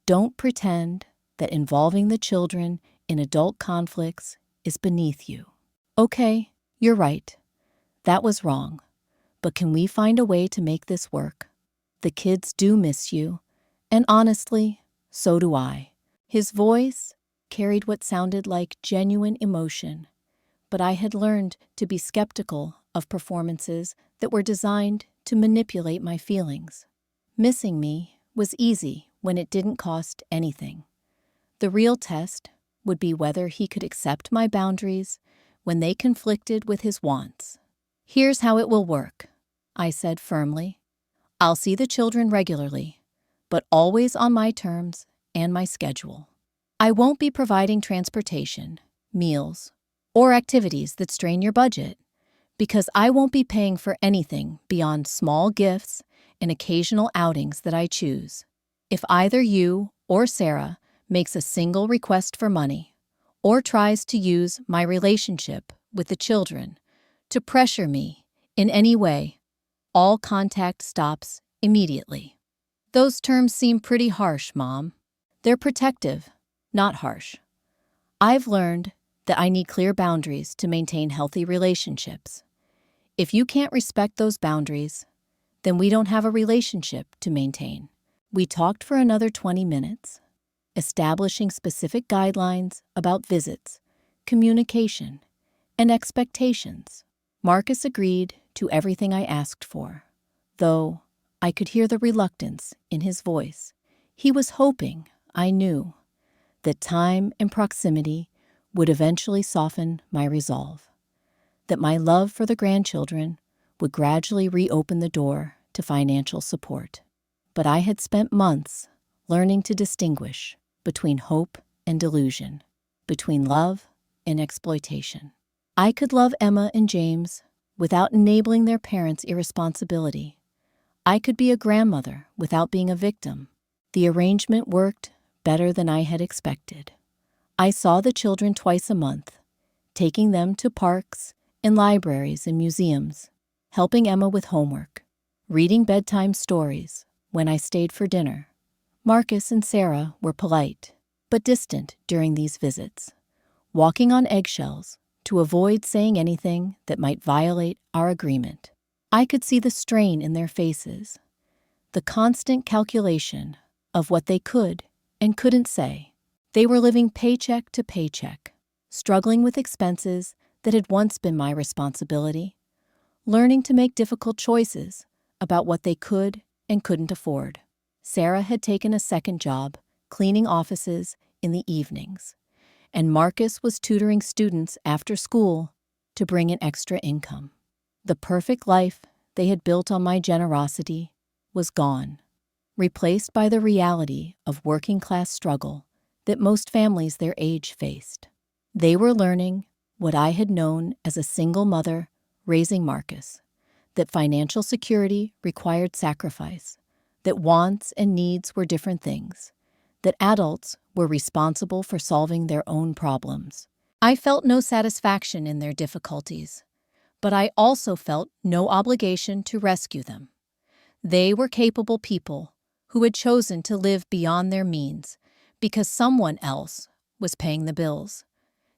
S1: Don't pretend that involving the children in adult conflicts is beneath you. Okay, you're right. That was wrong. But can we find a way to make this work? The kids do miss you, and honestly, So do I." His voice carried what sounded like genuine emotion, but I had learned to be skeptical of performances that were designed to manipulate my feelings. Missing me was easy when it didn't cost anything. The real test would be whether he could accept my boundaries when they conflicted with his wants. "Here's how it will work," I said firmly. "I'll see the children regularly, but always on my terms and my schedule. I won't be providing transportation, meals, or activities that strain your budget, because I won't be paying for anything beyond small gifts and occasional outings that I choose. If either you or Sarah makes a single request for money or tries to use my relationship with the children to pressure me in any way, all contact stops immediately." "Those terms seem pretty harsh, Mom." "They're protective, not harsh. I've learned that I need clear boundaries to maintain healthy relationships. If you can't respect those boundaries, then we don't have a relationship to maintain." We talked for another 20 minutes, establishing specific guidelines about visits, communication, and expectations. Marcus agreed to everything I asked for, though I could hear the reluctance in his voice. He was hoping, I knew, that time and proximity would eventually soften my resolve, that my love for the grandchildren would gradually reopen the door to financial support. But I had spent months learning to distinguish between hope and delusion, between love and exploitation. I could love Emma and James without enabling their parents' irresponsibility. I could be a grandmother without being a victim. The arrangement worked better than I had expected. I saw the children twice a month, taking them to parks and libraries and museums, helping Emma with homework, reading bedtime stories when I stayed for dinner. Marcus and Sarah were polite, but distant during these visits, walking on eggshells to avoid saying anything that might violate our agreement. I could see the strain in their faces, the constant calculation of what they could and couldn't say. They were living paycheck to paycheck, struggling with expenses that had once been my responsibility, learning to make difficult choices about what they could and couldn't afford. Sarah had taken a second job, cleaning offices in the evenings, and Marcus was tutoring students after school to bring in extra income. The perfect life they had built on my generosity was gone, replaced by the reality of working-class struggle that most families their age faced. They were learning what I had known as a single mother raising Marcus, that financial security required sacrifice, that wants and needs were different things, that adults were responsible for solving their own problems. I felt no satisfaction in their difficulties, but I also felt no obligation to rescue them. They were capable people who had chosen to live beyond their means because someone else was paying the bills.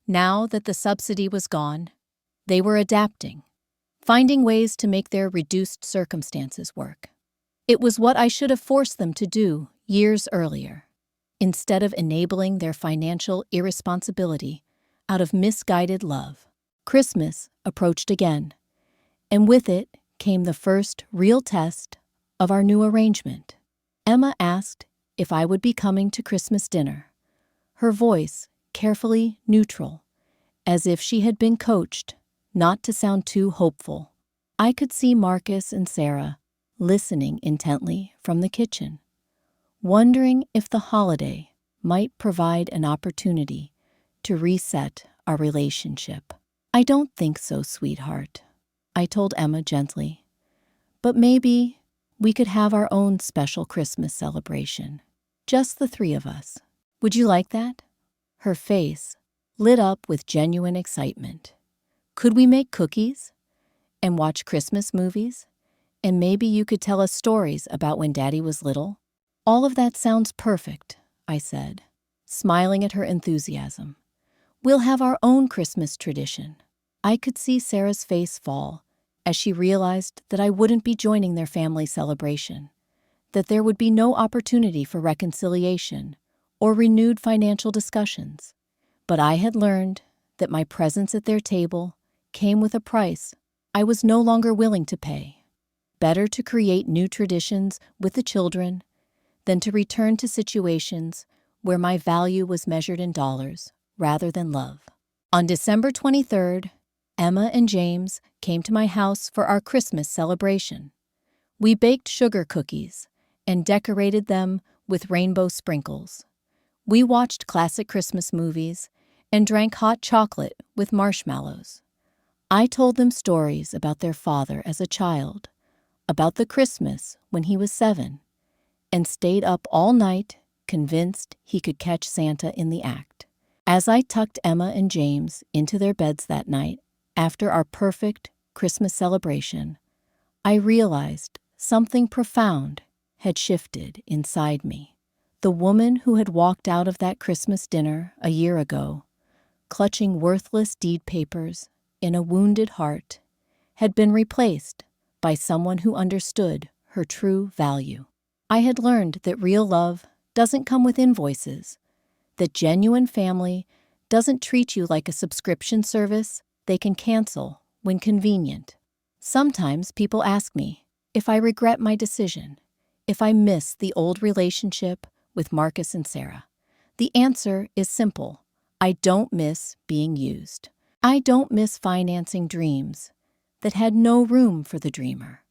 S1: Now that the subsidy was gone, they were adapting, finding ways to make their reduced circumstances work. It was what I should have forced them to do years earlier, instead of enabling their financial irresponsibility out of misguided love. Christmas approached again, and with it came the first real test of our new arrangement. Emma asked if I would be coming to Christmas dinner, her voice carefully neutral, as if she had been coached not to sound too hopeful. I could see Marcus and Sarah listening intently from the kitchen, wondering if the holiday might provide an opportunity to reset our relationship. "I don't think so, sweetheart," I told Emma gently. "But maybe we could have our own special Christmas celebration, just the three of us. Would you like that?" Her face lit up with genuine excitement. "Could we make cookies and watch Christmas movies? And maybe you could tell us stories about when Daddy was little?" "All of that sounds perfect," I said, smiling at her enthusiasm. "We'll have our own Christmas tradition." I could see Sarah's face fall as she realized that I wouldn't be joining their family celebration, that there would be no opportunity for reconciliation or renewed financial discussions. But I had learned that my presence at their table came with a price I was no longer willing to pay. Better to create new traditions with the children than to return to situations where my value was measured in dollars rather than love. On December 23rd, Emma and James came to my house for our Christmas celebration. We baked sugar cookies and decorated them with rainbow sprinkles. We watched classic Christmas movies and drank hot chocolate with marshmallows. I told them stories about their father as a child, about the Christmas when he was 7, and stayed up all night convinced he could catch Santa in the act. As I tucked Emma and James into their beds that night, after our perfect Christmas celebration, I realized something profound had shifted inside me. The woman who had walked out of that Christmas dinner a year ago, clutching worthless deed papers in a wounded heart, had been replaced by someone who understood her true value. I had learned that real love doesn't come with invoices, that genuine family doesn't treat you like a subscription service they can cancel when convenient. Sometimes people ask me if I regret my decision, if I miss the old relationship with Marcus and Sarah. The answer is simple. I don't miss being used. I don't miss financing dreams that had no room for the dreamer.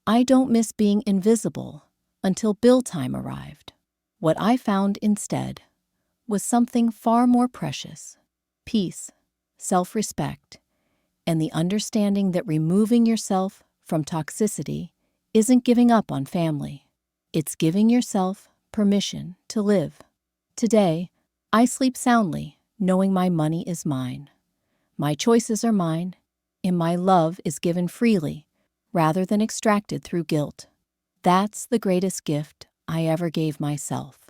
S1: I don't miss being invisible until bill time arrived. What I found instead was something far more precious: peace, self-respect, and the understanding that removing yourself from toxicity isn't giving up on family. It's giving yourself permission to live. Today, I sleep soundly knowing my money is mine. My choices are mine, and my love is given freely rather than extracted through guilt. That's the greatest gift I ever gave myself.